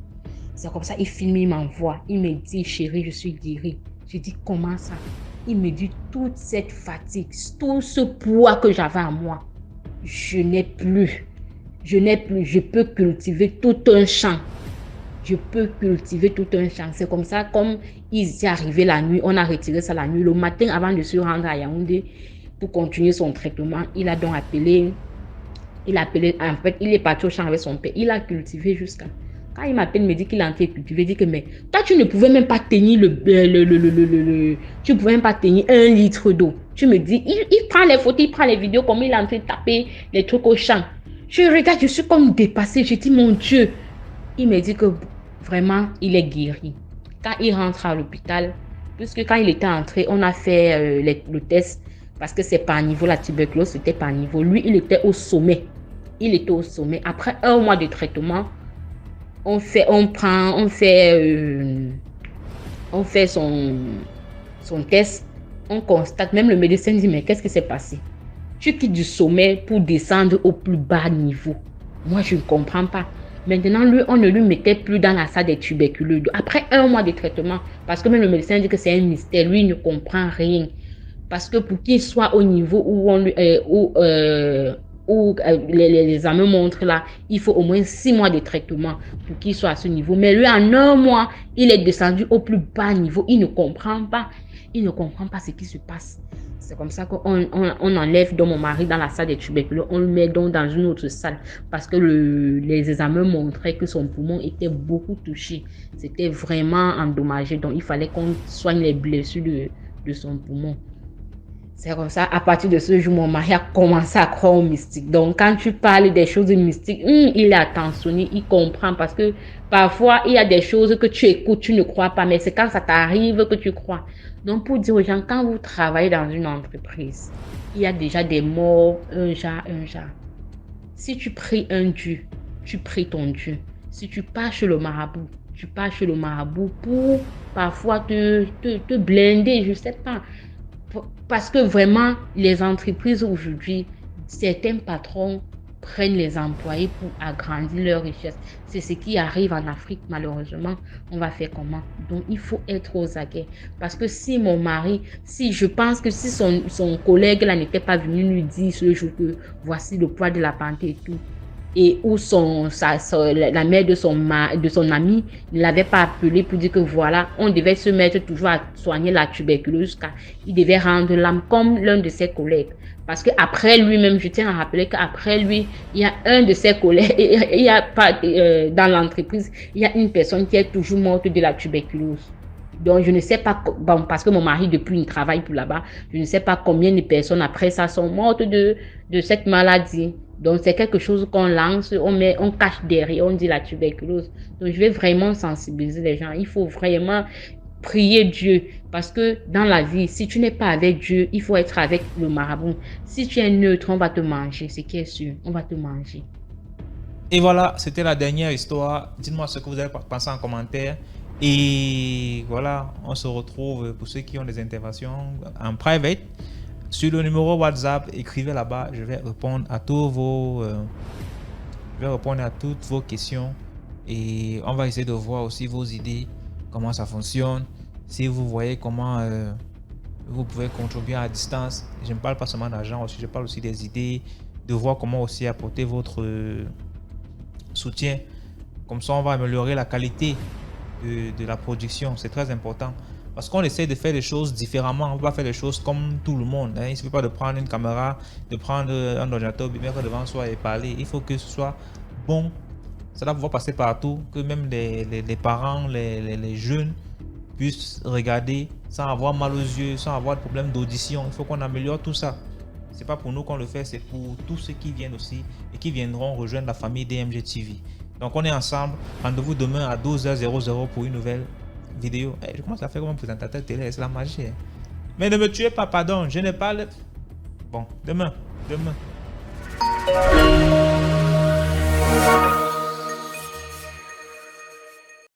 C'est comme ça, il filme, il m'envoie. Il me dit, chérie, je suis guérie. Je dis, comment ça? Il me dit, toute cette fatigue, tout ce poids que j'avais en moi, je n'ai plus. Je peux cultiver tout un champ. C'est comme ça, comme il s'est arrivé la nuit, on a retiré ça la nuit. Le matin, avant de se rendre à Yaoundé pour continuer son traitement, il a donc appelé, en fait, il est parti au champ avec son père. Il a cultivé jusqu'à... Quand il m'appelle, il me dit qu'il a entré cultiver, il dit que mais toi tu ne pouvais même pas tenir tu pouvais même pas tenir 1 litre d'eau. Tu me dis, il prend les photos, il prend les vidéos, comme il est en train de taper les trucs au champ. Je regarde, je suis comme dépassée. Je dis mon Dieu. Il me dit que vraiment il est guéri. Quand il rentre à l'hôpital, puisque quand il était entré, on a fait le test parce que c'est par niveau, la tuberculose c'était par niveau. Lui il était au sommet. Après 1 mois de traitement, on fait son test, on constate, même le médecin dit mais qu'est-ce qui s'est passé? Tu quittes du sommet pour descendre au plus bas niveau. Moi je ne comprends pas. Maintenant lui, on ne lui mettait plus dans la salle des tuberculeux. Après 1 mois de traitement, parce que même le médecin dit que c'est un mystère, lui il ne comprend rien. Parce que pour qu'il soit au niveau où les examens montrent là, il faut au moins 6 mois de traitement pour qu'il soit à ce niveau. Mais lui, en 1 mois, il est descendu au plus bas niveau. Il ne comprend pas ce qui se passe. C'est comme ça qu'on enlève donc mon mari dans la salle des tuberculeux. On le met donc dans une autre salle parce que les examens montraient que son poumon était beaucoup touché. C'était vraiment endommagé. Donc, il fallait qu'on soigne les blessures de son poumon. C'est comme ça, à partir de ce jour, mon mari a commencé à croire au mystique. Donc, quand tu parles des choses mystiques, il est attentionné, il comprend parce que parfois, il y a des choses que tu écoutes, tu ne crois pas, mais c'est quand ça t'arrive que tu crois. Donc, pour dire aux gens, quand vous travaillez dans une entreprise, il y a déjà des morts, un genre. Si tu pries un Dieu, tu pries ton Dieu. Si tu pars chez le marabout, tu pars chez le marabout pour parfois te blinder, je ne sais pas. Parce que vraiment, les entreprises aujourd'hui, certains patrons prennent les employés pour agrandir leur richesse. C'est ce qui arrive en Afrique, malheureusement. On va faire comment? Donc, il faut être aux aguets. Parce que si mon mari, je pense que si son collègue là n'était pas venu lui dire ce jour que voici le poids de la panthère et tout, et où la mère de son ami ne l'avait pas appelé pour dire que voilà, on devait se mettre toujours à soigner la tuberculose car il devait rendre l'âme comme l'un de ses collègues. Parce qu'après lui-même, je tiens à rappeler qu'après lui, il y a un de ses collègues, il y a pas dans l'entreprise, il y a une personne qui est toujours morte de la tuberculose. Donc, je ne sais pas, parce que mon mari, depuis, il travaille pour là-bas, je ne sais pas combien de personnes après ça sont mortes de cette maladie. Donc, c'est quelque chose qu'on lance, on cache derrière, on dit la tuberculose. Donc, je vais vraiment sensibiliser les gens. Il faut vraiment prier Dieu. Parce que dans la vie, si tu n'es pas avec Dieu, il faut être avec le marabout. Si tu es neutre, on va te manger, c'est qui est sûr, on va te manger. Et voilà, c'était la dernière histoire. Dites-moi ce que vous avez pensé en commentaire. Et voilà, on se retrouve pour ceux qui ont des interventions en private. Sur le numéro WhatsApp, écrivez là-bas. Je vais répondre à tous je vais répondre à toutes vos questions. Et on va essayer de voir aussi vos idées, comment ça fonctionne. Si vous voyez comment vous pouvez contribuer à distance. Je ne parle pas seulement d'argent aussi, je parle aussi des idées, de voir comment aussi apporter votre soutien. Comme ça, on va améliorer la qualité de la production. C'est très important. Parce qu'on essaie de faire des choses différemment. On ne peut pas faire des choses comme tout le monde. Il ne suffit pas de prendre une caméra, de prendre un ordinateur, de mettre devant soi et parler. Il faut que ce soit bon. Ça doit pouvoir passer partout. Que même les parents, les jeunes puissent regarder sans avoir mal aux yeux, sans avoir de problème d'audition. Il faut qu'on améliore tout ça. C'est pas pour nous qu'on le fait, c'est pour tous ceux qui viennent aussi et qui viendront rejoindre la famille DMG TV. Donc on est ensemble. Rendez-vous demain à 12h00 pour une nouvelle vidéo. Je commence à faire comme un présentateur télé, c'est la magie. Mais ne me tuez pas, pardon, je n'ai pas le... Bon, demain.